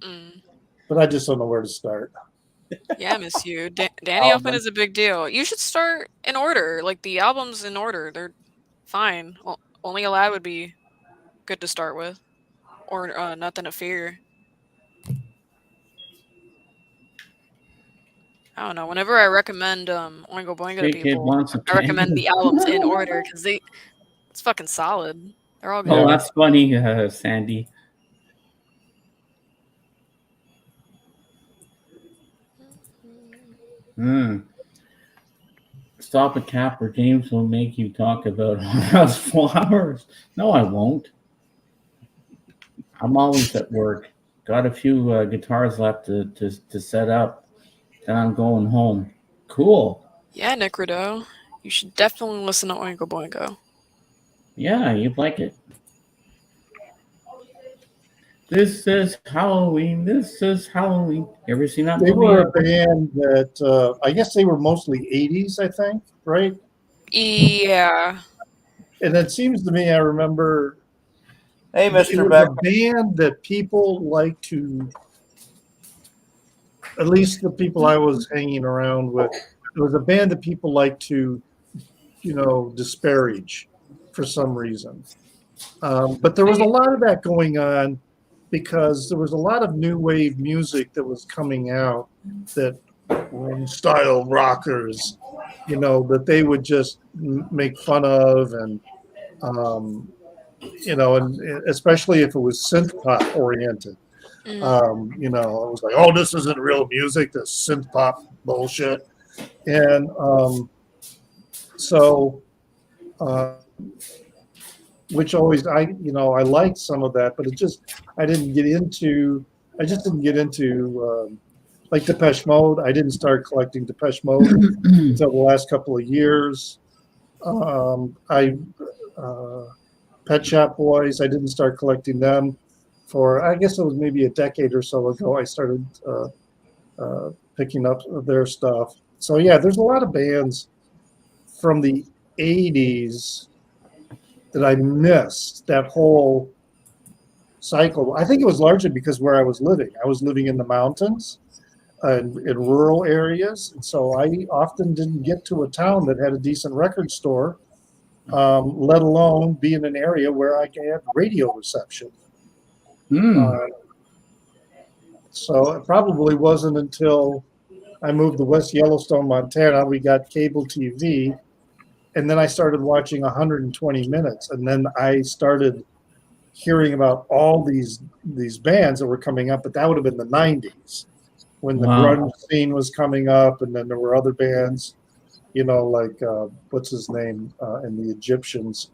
Mm.
but I just don't know where to start.
Yeah, I miss you. Danny Elfman is a big deal. You should start in order. Like, the albums in order. They're fine. Only Allowed would be good to start with. Or Nothing to Fear. I don't know. Whenever I recommend Oingo Boingo to
Big Kid
people,
wants a
I recommend
tank.
the albums in order because it's fucking solid. They're all good.
Oh, that's funny, Sandy. Stop a Cap or James will make you talk about house flowers. No, I won't. I'm always at work. got a few guitars left to set up. Then I'm going home. Cool.
Yeah, Nick Rideau. You should definitely listen to Oingo Boingo.
Yeah, you'd like it. This is Halloween. This is Halloween. You ever seen that
They
movie?
were a band that I guess they were mostly 80s, I think, right?
Yeah.
And it seems to me I remember
Hey,
it
Mr.
was
Beck.
a band that people like to, at least the people I was hanging around with, it was a band that people like to, disparage for some reason. But there was a lot of that going on because there was a lot of new wave music that was coming out that were style rockers, that they would just make fun of and and especially if it was synth pop oriented. It was like, oh, this isn't real music, this synth pop bullshit. And which always I liked some of that, but I just didn't get into like Depeche Mode. I didn't start collecting Depeche Mode until the last couple of years. Pet Shop Boys, I didn't start collecting them for, I guess it was maybe a decade or so ago. I started picking up their stuff. So yeah, there's a lot of bands from the 80s that I missed that whole cycle. I think it was largely because where I was living. I was living in the mountains and in rural areas. And so I often didn't get to a town that had a decent record store, let alone be in an area where I could have radio reception. So it probably wasn't until I moved to West Yellowstone, Montana, we got cable TV. And then I started watching 120 Minutes. And then I started hearing about all these bands that were coming up, but that would have been the 90s when the grunge scene was coming up. And then there were other bands, like, what's his name, and the Egyptians.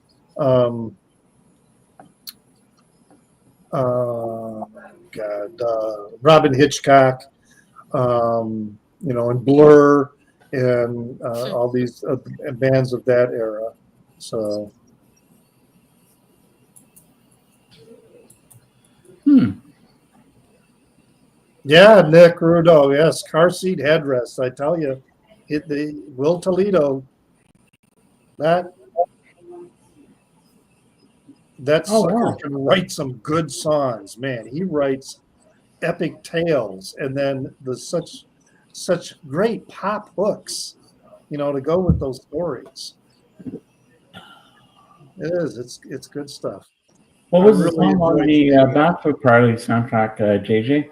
Robin Hitchcock, and Blur, and all these bands of that era. So, yeah, Nick Rudo, yes, car seat headrests. I tell you, the Will Toledo, that sucker can write some good songs, man. He writes epic tales, and then there's such great pop hooks, to go with those stories. It is. It's good stuff.
What was the song on the Bachelor Party soundtrack, JJ?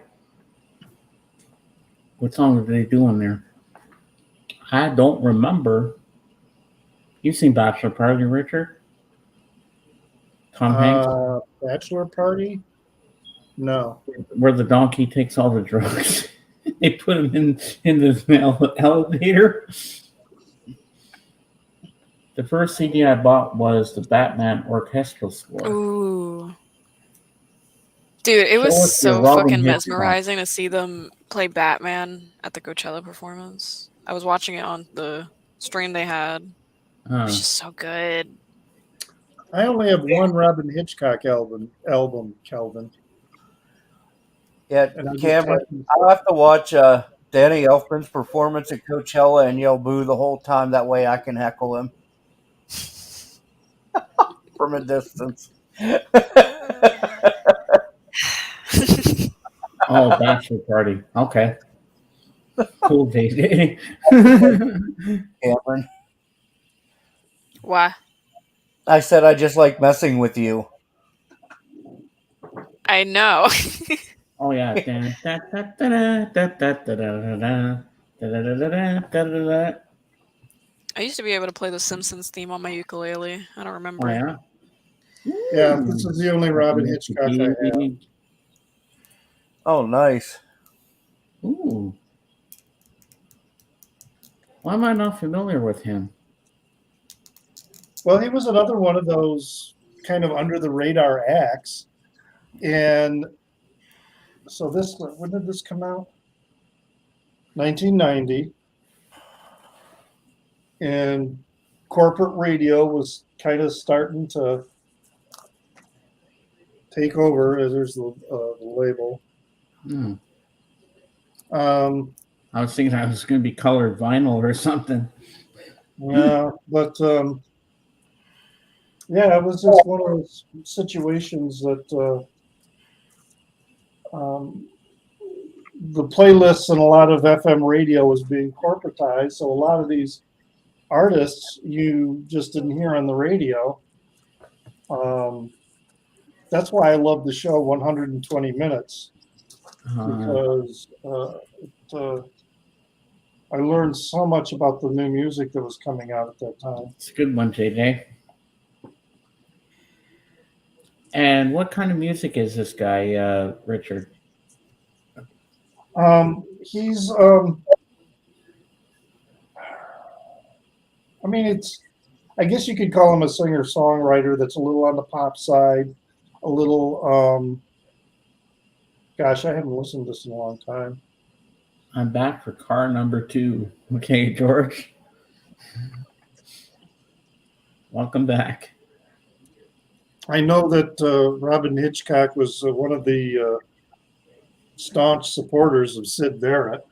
What song did they do on there? I don't remember. You've seen Bachelor Party, Richard? Tom Hanks?
Bachelor Party? No.
Where the donkey takes all the drugs. They put him in the elevator. The first CD I bought was the Batman orchestral score.
Ooh. Dude, it was so fucking mesmerizing to see them play Batman at the Coachella performance. I was watching it on the stream they had. It was just so good.
I only have one Robin Hitchcock album, Kelvin.
Yeah, Cameron, I'll have to watch Danny Elfman's performance at Coachella and yell boo the whole time. That way I can heckle him from a distance.
Oh, Bachelor Party. Okay. Cool, JJ.
Cameron.
Why?
I said I just like messing with you.
I know.
Oh, yeah.
I used to be able to play the Simpsons theme on my ukulele. I don't remember.
Oh, yeah?
Yeah, this is the only Robin Hitchcock I have.
Oh, nice.
Ooh. Why am I not familiar with him?
Well, he was another one of those kind of under the radar acts. And so this, when did this come out? 1990. And corporate radio was kind of starting to take over. There's the label.
Hmm.
Um,
I was thinking I was going to be colored vinyl or something.
yeah, but yeah, it was just one of those situations that the playlists and a lot of FM radio was being corporatized. So a lot of these artists you just didn't hear on the radio. That's why I love the show 120 Minutes, because I learned so much about the new music that was coming out at that time.
It's a good one, JJ. And what kind of music is this guy, Richard?
He's I mean, I guess you could call him a singer-songwriter that's a little on the pop side, a little, gosh, I haven't listened to this in a long time.
I'm back for car number 2. Okay, George. Welcome back.
I know that Robin Hitchcock was one of the staunch supporters of Syd Barrett.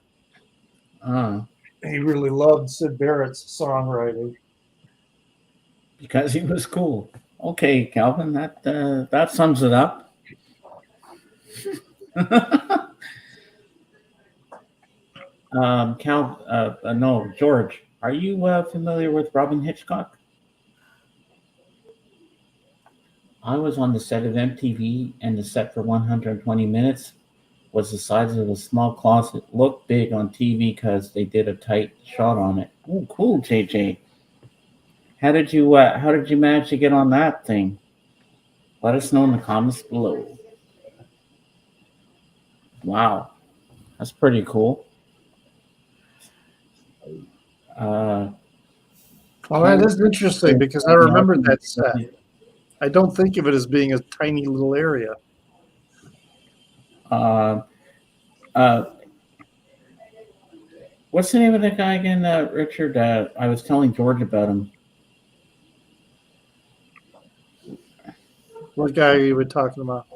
He really loved Syd Barrett's songwriting.
Because he was cool. Okay, Calvin, that sums it up. No, George, are you familiar with Robin Hitchcock? I was on the set of MTV, and the set for 120 Minutes was the size of a small closet. Looked big on TV because they did a tight shot on it. Oh, cool, JJ. How did you manage to get on that thing? Let us know in the comments below. Wow, that's pretty cool.
Well, that is interesting because I remember that set. I don't think of it as being a tiny little area.
What's the name of that guy again, Richard? I was telling George about him.
What guy are you talking about?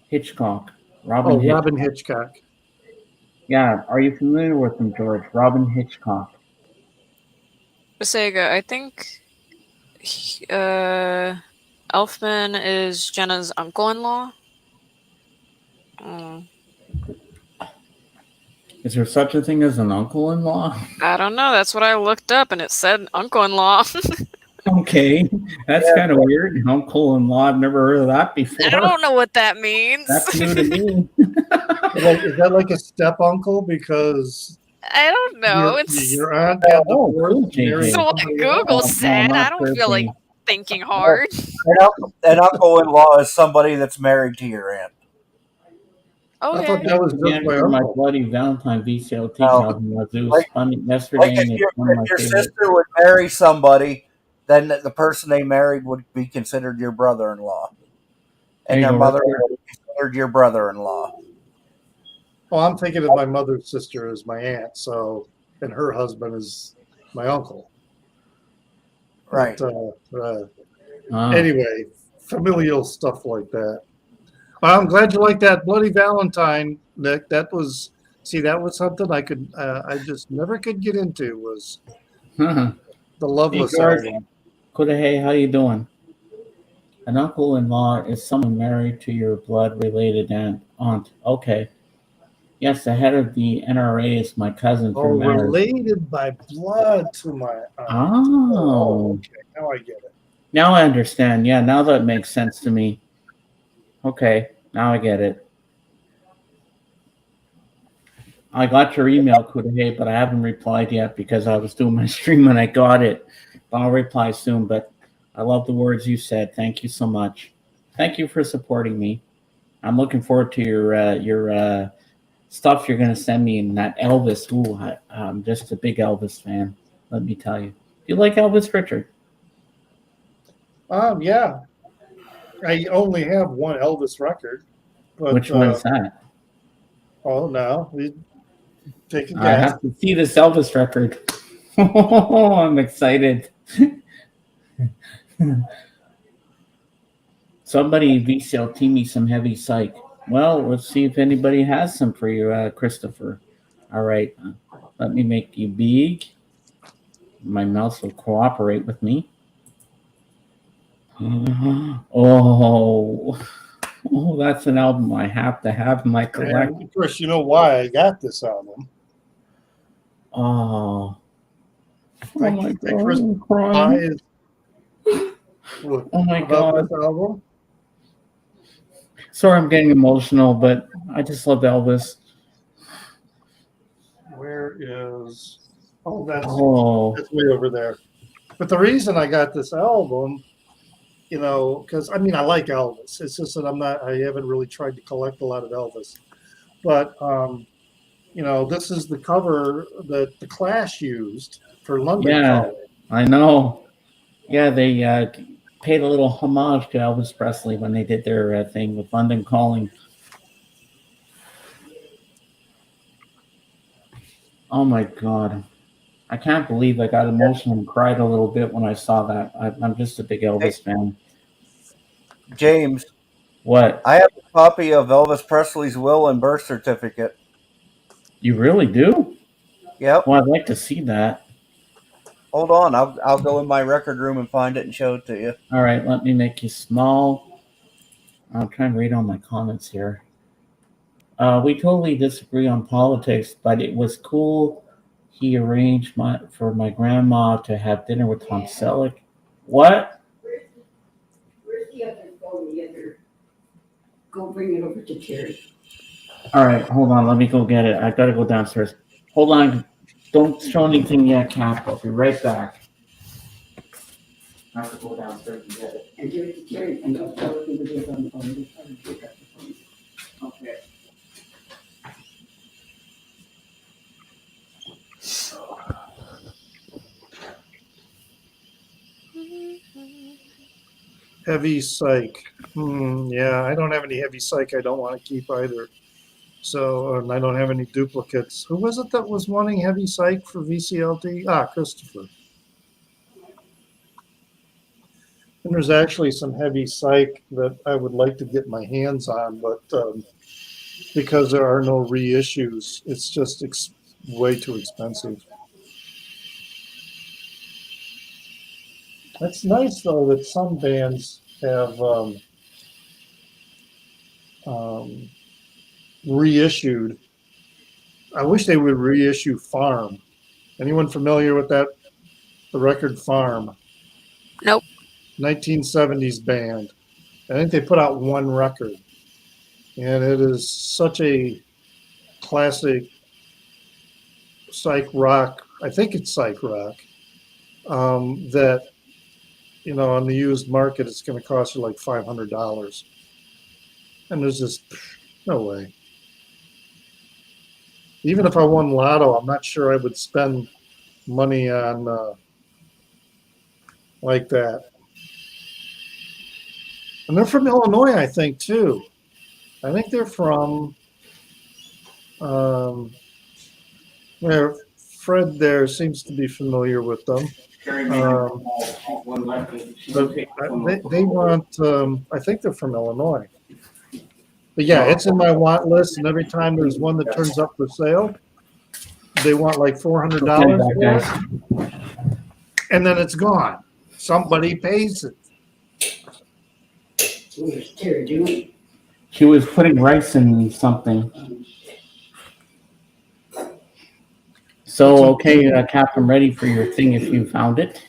Hitchcock. Robin
Hitchcock.
Yeah, are you familiar with him, George? Robin Hitchcock.
Sega, I think Elfman is Jenna's uncle-in-law.
Is there such a thing as an uncle-in-law?
I don't know. That's what I looked up, and it said uncle-in-law.
Okay, that's kind of weird. Uncle-in-law, I've never heard of that before.
I don't know what that means.
That's new to me.
Is that like a step uncle? Because
I don't know. It's
your aunt got
cool,
married
so what
somebody
Google
else.
said.
not
I don't feel like
personally.
thinking hard.
An uncle-in-law is somebody that's married to your aunt.
I
Okay.
thought that was
Yeah,
just my
for my
uncle.
Bloody Valentine VCLT
No.
album was
Like-
funny yesterday,
Like
and
if
it's one of my
your
favorite.
sister would marry somebody, then the person they married would be considered your brother-in-law,
There
and
you
your
go,
mother
Richard.
would be considered your brother-in-law.
Well, I'm thinking of my mother's sister as my aunt, and her husband is my uncle.
Right.
But,
Ah,
anyway, familial stuff like that. Well, I'm glad you like that Bloody Valentine, Nick. That was something I just never could get into, was
huh.
the Loveless
Hey, George.
album.
Hey, how you doing? An uncle-in-law is someone married to your blood-related aunt. Okay. Yes, the head of the NRA is my cousin
Oh,
from marriage.
related by blood to my aunt.
Oh,
Okay, now I get it.
now I understand. Yeah, now that makes sense to me. Okay, now I get it. I got your email, Kudahe, but I haven't replied yet because I was doing my stream when I got it. But I'll reply soon. But I love the words you said. Thank you so much. Thank you for supporting me. I'm looking forward to your stuff you're going to send me in that Elvis. Ooh, I'm just a big Elvis fan, let me tell you. Do you like Elvis, Richard?
Yeah. I only have one Elvis record. But,
Which one is that?
Oh, now we take a
I
guess.
have to see this Elvis record. I'm excited. Somebody VCLT me some heavy psych. Well, let's see if anybody has some for you, Christopher. All right. Let me make you big. My mouse will cooperate with me. Oh, that's an album I have to have in my collection.
And of course, you know why I got this album.
Oh,
I
my
think
God,
Chris
I'm
Why
crying.
is
Oh my
about
God.
this album?
Sorry, I'm getting emotional, but I just love Elvis.
Where is? Oh,
Oh,
that's way over there. But the reason I got this album, you know, because I mean I like Elvis. It's just that I haven't really tried to collect a lot of Elvis. But you know, this is the cover that the Clash used for London
yeah,
Calling.
I know. Yeah, they paid a little homage to Elvis Presley when they did their thing with London Calling. Oh my God. I can't believe I got emotional and cried a little bit when I saw that. I'm just a big Elvis fan.
James,
What?
I have a copy of Elvis Presley's will and birth certificate.
You really do?
Yep.
Well, I'd like to see that.
Hold on, I'll go in my record room and find it and show it to you.
All right, let me make you small. I'm trying to read all my comments here. We totally disagree on politics, but it was cool. He arranged for my grandma to have dinner with Tom Selleck. What?
Where's the other phone? The other. Go bring it over to Terry.
All right, hold on. Let me go get it. I gotta go downstairs. Hold on. Don't show anything yet, Cap. I'll be right back. I have to go downstairs and get it.
And give it to Terry and I'll tell her who it is on the phone. Just tell her to pick up the phone.
Okay.
Heavy Psych. Yeah, I don't have any Heavy Psych I don't want to keep either. So, and I don't have any duplicates. Who was it that was wanting Heavy Psych for VCLT? Ah, Christopher. And there's actually some Heavy Psych that I would like to get my hands on, but because there are no reissues, it's just way too expensive. It's nice though that some bands have reissued. I wish they would reissue Farm. Anyone familiar with that? The record Farm.
Nope.
1970s band. I think they put out one record, and it is such a classic psych rock. I think it's psych rock. That, you know, on the used market, it's going to cost you like $500. And there's just no way. Even if I won Lotto, I'm not sure I would spend money on like that. And they're from Illinois, I think, too. I think they're from where Fred there seems to be familiar with them. But they want, I think they're from Illinois. But yeah, it's in my want list, and every time there's one that turns up for sale, they want like $400 for it, and then it's gone. Somebody pays it.
Where's Terry doing?
She was putting rice in something. So, okay, Cap, I'm ready for your thing if you found it.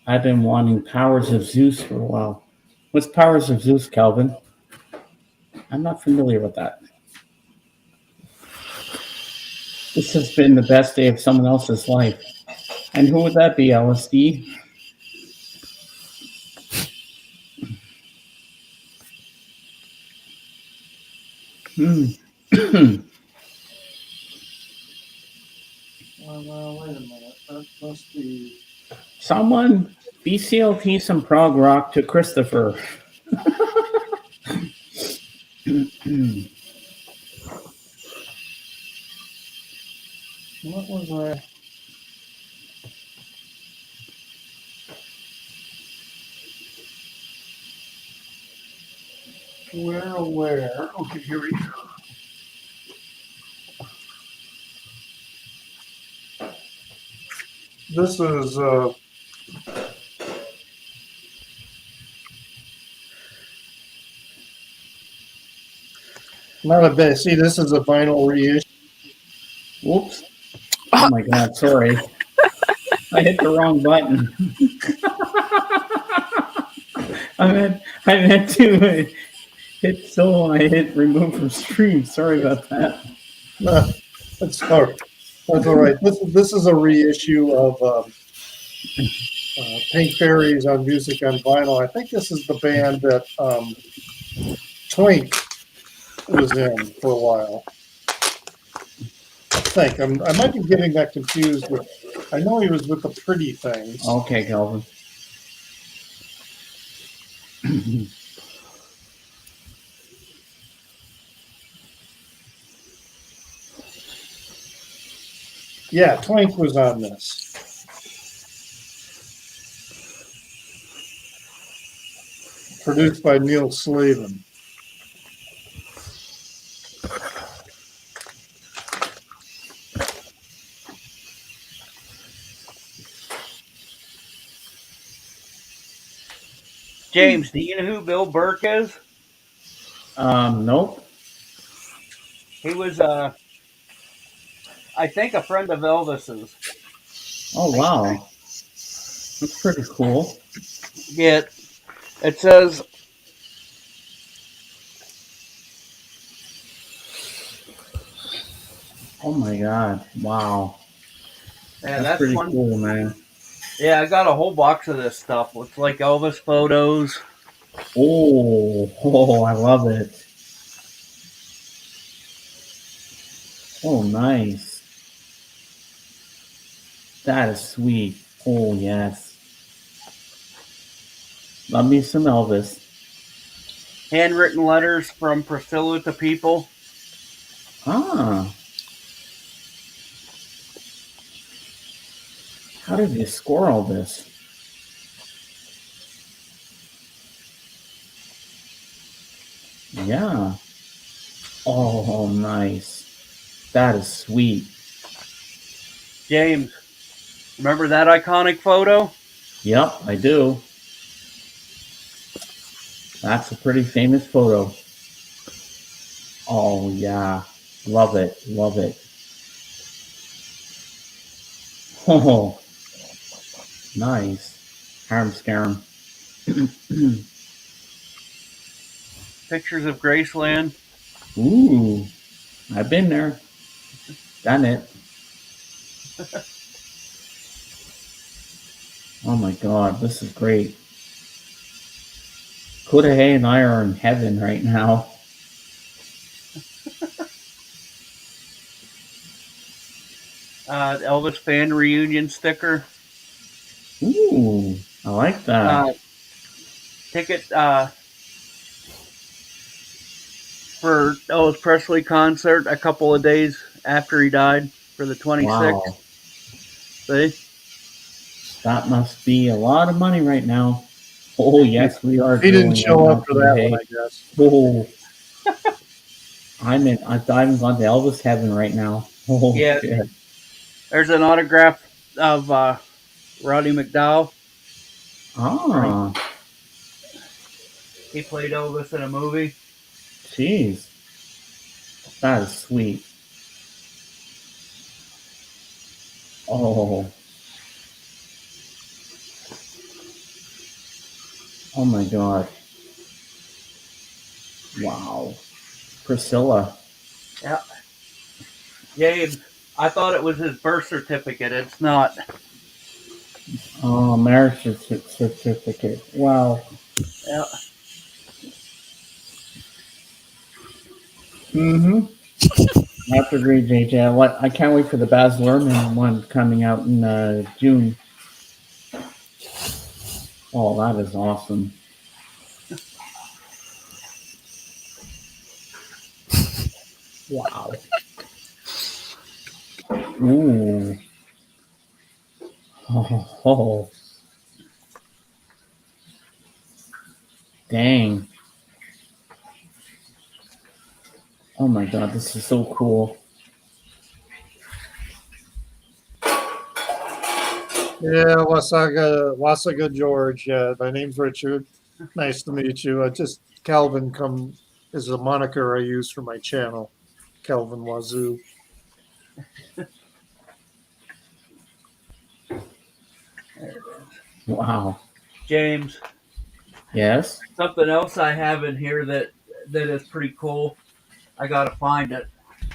I've been wanting Powers of Zeus for a while. What's Powers of Zeus, Calvin? I'm not familiar with that. This has been the best day of someone else's life. And who would that be, LSD?
Well, wait a minute. That must be.
Someone BCLT some prog rock to Christopher.
What was I? Where? Okay, here we go. This is not a bad. See, this is a vinyl reissue.
Whoops. Oh my God, sorry. I hit the wrong button. I meant to hit solo. I hit remove from stream. Sorry about that.
No, that's all right. That's all right. This is a reissue of Pink Fairies on Music on Vinyl. I think this is the band that Twink was in for a while. I think I might be getting that confused with. I know he was with the Pretty Things.
Okay, Calvin.
Yeah, Twink was on this. Produced by Neil Slavin.
James, do you know who Bill Burke is?
Nope.
He was, I think, a friend of Elvis's.
Oh, wow. That's pretty cool.
Yeah, it says,
Oh my God. Wow.
yeah,
That's pretty
one.
cool, man.
Yeah, I got a whole box of this stuff with like Elvis photos.
Oh, I love it. Oh, nice. That is sweet. Oh, yes. Love me some Elvis.
Handwritten letters from Priscilla to people.
Ah. How did you score all this? Yeah. Oh, nice. That is sweet.
James, remember that iconic photo?
Yep, I do. That's a pretty famous photo. Oh, yeah. Love it. Love it. Oh, nice. Harem scarum.
Pictures of Graceland.
Ooh, I've been there. Done it. Oh my God, this is great. Kudahay and I are in heaven right now.
Elvis fan reunion sticker.
Ooh, I like that.
Ticket for Elvis Presley concert a couple of days after he died for the 26th.
Wow,
See?
that must be a lot of money right now. Oh yes, we are.
He didn't
drilling
show
right
up
now,
for that
Kudahay.
one, I guess.
Oh, I haven't gone to Elvis heaven right now. Oh,
Yeah.
shit.
There's an autograph of Roddy McDowell.
Ah,
He played Elvis in a movie.
jeez. That is sweet. Oh. Oh my God. Wow. Priscilla.
Yeah. James, I thought it was his birth certificate. It's not.
Oh, marriage certificate. Wow.
Yeah.
Mm-hmm. I have to agree, JJ. I can't wait for the Baz Luhrmann one coming out in June. Oh, that is awesome. Wow. Ooh. Oh. Dang. Oh my god, this is so cool.
Yeah, Wasaga George. Yeah, my name's Richard. Nice to meet you. Calvin is a moniker I use for my channel, Calvin Wazoo.
Wow.
James,
Yes?
something else I have in here that is pretty cool. I gotta find it.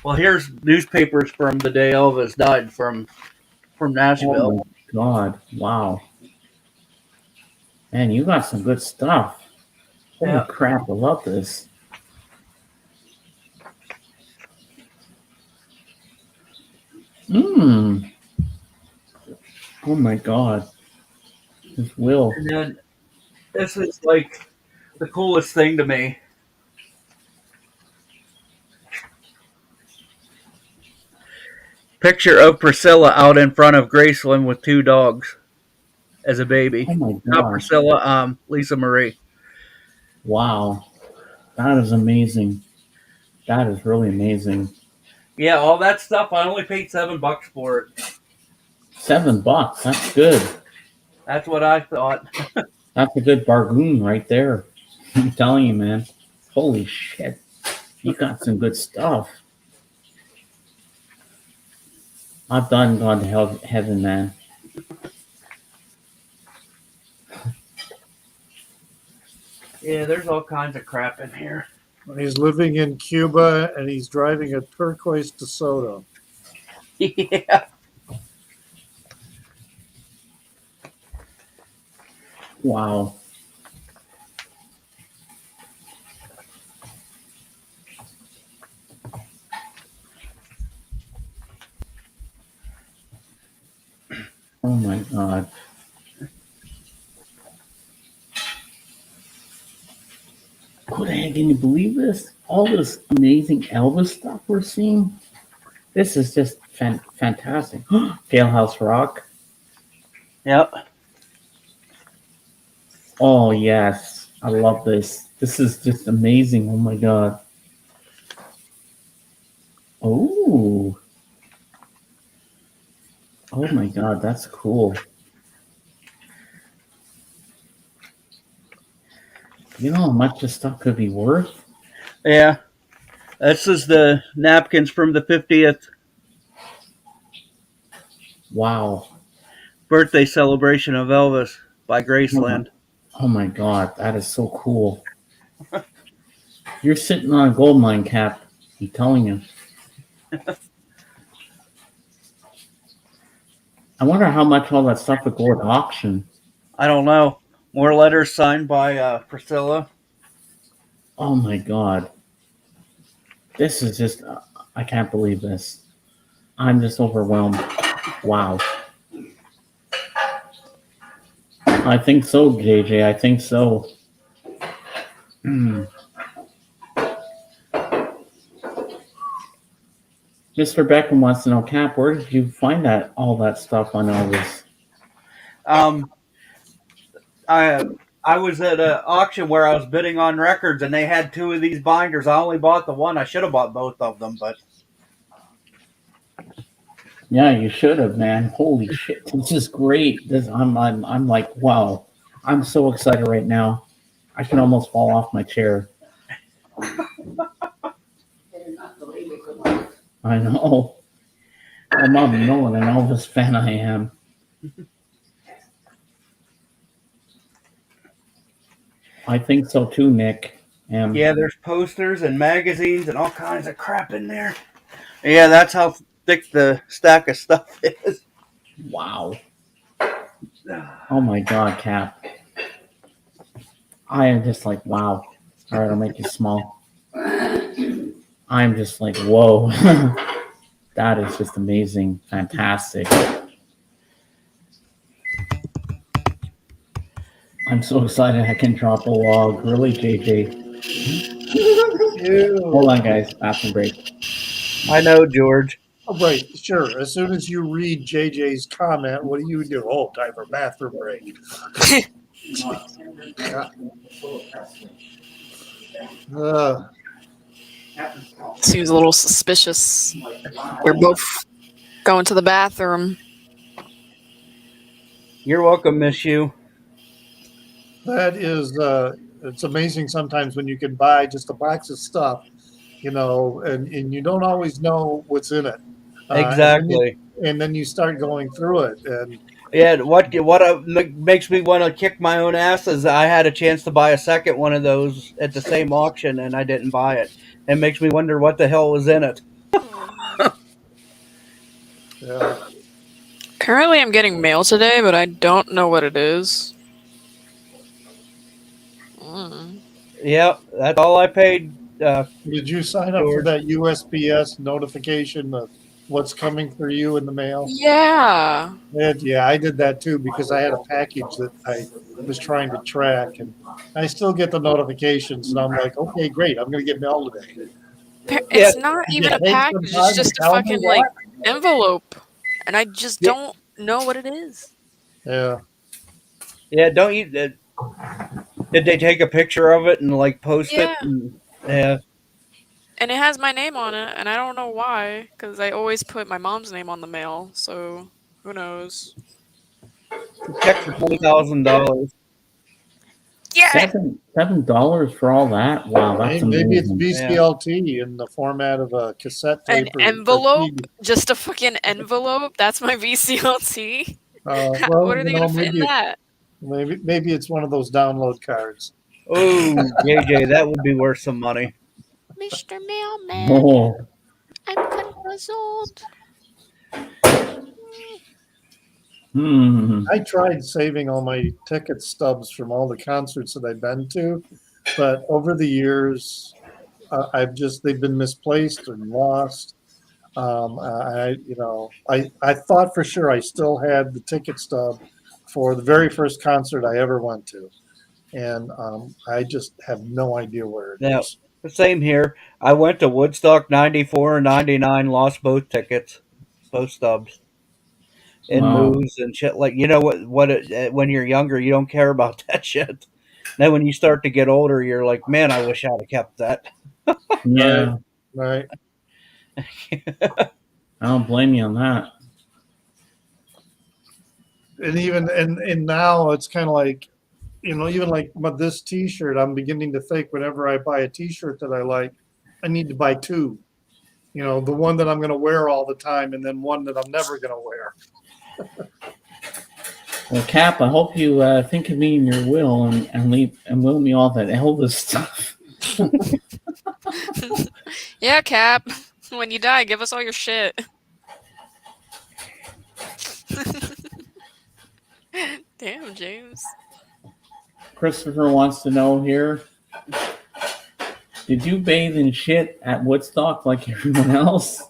Well, here's newspapers from the day Elvis died from Nashville.
Oh my god. Wow. Man, you got some good stuff. Holy
Yeah.
crap, I love this. Mmm. Oh my god. This will.
And then this is like the coolest thing to me. Picture of Priscilla out in front of Graceland with 2 dogs as a baby.
Oh my
Not
god.
Priscilla, Lisa Marie.
Wow. That is amazing. That is really amazing.
Yeah, all that stuff. I only paid $7 for it.
$7. That's good.
That's what I thought.
That's a good bargain right there. I'm telling you, man. Holy shit. You got some good stuff. I've done gone to heaven, man.
Yeah, there's all kinds of crap in here.
He's living in Cuba and he's driving a turquoise DeSoto.
Yeah.
Wow. Oh my god. Oh, the heck, can you believe this? All this amazing Elvis stuff we're seeing? This is just fantastic. Jailhouse Rock.
Yep.
Oh, yes. I love this. This is just amazing. Oh my god. Oh. Oh my god, that's cool. You know how much this stuff could be worth?
Yeah. This is the napkins from the 50th
Wow.
birthday celebration of Elvis by Graceland.
Oh my god, that is so cool. You're sitting on a gold mine, Cap. I'm telling you. I wonder how much all that stuff would go at auction.
I don't know. More letters signed by Priscilla.
Oh my god. This is just, I can't believe this. I'm just overwhelmed. Wow. I think so, JJ. I think so. Mr. Beckham wants to know, Cap, where did you find all that stuff on Elvis?
I was at an auction where I was bidding on records, and they had 2 of these binders. I only bought the one. I should have bought both of them, but
Yeah, you should have, man. Holy shit, this is great. I'm like, wow. I'm so excited right now. I can almost fall off my chair.
Better not believe it, come on.
I know. My mom know what an Elvis fan I am. I think so too, Nick.
yeah, there's posters and magazines and all kinds of crap in there. Yeah, that's how thick the stack of stuff is.
Wow. Oh my god, Cap. I am just like, wow. All right, I'll make you small. I'm just like, whoa. That is just amazing. Fantastic. I'm so excited I can drop a log. Really, JJ?
Ew.
Hold on, guys. Bathroom break.
I know, George.
Oh, right, sure. As soon as you read JJ's comment, what do? Oh, time for bathroom break. Uh,
Seems a little suspicious. We're both going to the bathroom.
You're welcome, Miss You.
that is, it's amazing sometimes when you can buy just a box of stuff, and you don't always know what's in it.
Exactly.
And then you start going through it, and
Yeah, what makes me want to kick my own ass is I had a chance to buy a second one of those at the same auction and I didn't buy it. It makes me wonder what the hell was in it.
yeah.
Currently, I'm getting mail today, but I don't know what it is.
Yeah, that's all I paid.
Did you sign up for that USPS notification of what's coming for you in the mail?
Yeah.
Yeah, I did that too because I had a package that I was trying to track, and I still get the notifications, and I'm like, okay, great, I'm going to get mail today.
It's not
Did
even
you
a
take some
package.
time
It's
to
just a
tell me
fucking
what?
like envelope, and I just
Yeah.
don't know what it is.
Yeah.
Yeah, don't you? Did they take a picture of it and like post
Yeah.
it? Yeah.
And it has my name on it, and I don't know why, because I always put my mom's name on the mail. So who knows?
Check for $20,000.
Yeah.
$7 for all that? Wow, that's
Maybe it's
amazing.
VCLT in the format of a cassette
An
tape. or
envelope,
CD.
just a fucking envelope. That's my VCLT.
Well,
What are they gonna fit in that?
maybe it's one of those download cards.
Oh, JJ, that would be worth some money.
Mr. Mailman,
Oh,
I'm confuzzled.
I tried saving all my ticket stubs from all the concerts that I've been to, but over the years, they've been misplaced and lost. I thought for sure I still had the ticket stub for the very first concert I ever went to, and I just have no idea where it is.
The same here. I went to Woodstock 94 and 99, lost both tickets, both stubs. And
Wow.
moves and shit. Like, you know when you're younger, you don't care about that shit. Then when you start to get older, you're like, man, I wish I'd have kept that.
Yeah,
Right.
I don't blame you on that.
And even and now it's kind of like, even like this T-shirt, I'm beginning to think whenever I buy a T-shirt that I like, I need to buy two. The one that I'm going to wear all the time, and then one that I'm never going to wear.
Well, Cap, I hope you think of me in your will and will me all that Elvis stuff.
Yeah, Cap. When you die, give us all your shit. Damn, James.
Christopher wants to know here. Did you bathe in shit at Woodstock like everyone else?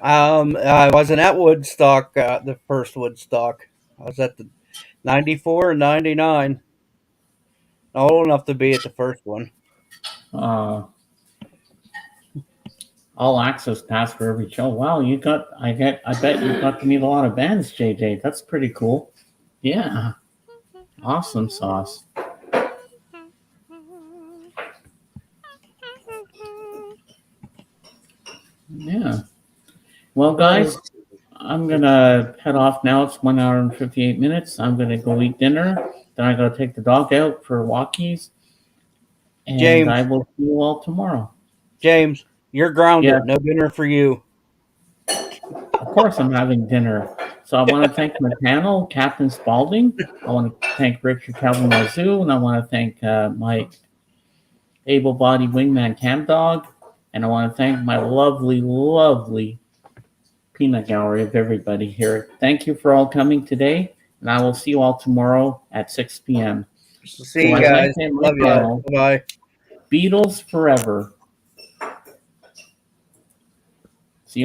I wasn't at Woodstock, the first Woodstock. I was at the 94 and 99. Not old enough to be at the first one.
All access pass for every show. Wow, I bet you got to meet a lot of bands, JJ. That's pretty cool. Yeah. Awesome sauce. Yeah. Well, guys, I'm going to head off now. It's 1 hour and 58 minutes. I'm going to go eat dinner. Then I got to take the dog out for walkies. And
James.
I will see you all tomorrow.
James, you're grounded.
Yeah.
No dinner for you.
Of course, I'm having dinner. So I want to thank my panel, Captain Spaulding. I want to thank Richard Calvin Wazoo, and I want to thank my able-bodied wingman Cam Dog, and I want to thank my lovely, lovely peanut gallery of everybody here. Thank you for all coming today, and I will see you all tomorrow at 6 p.m.
See you guys. Love you. Bye.
Beatles forever.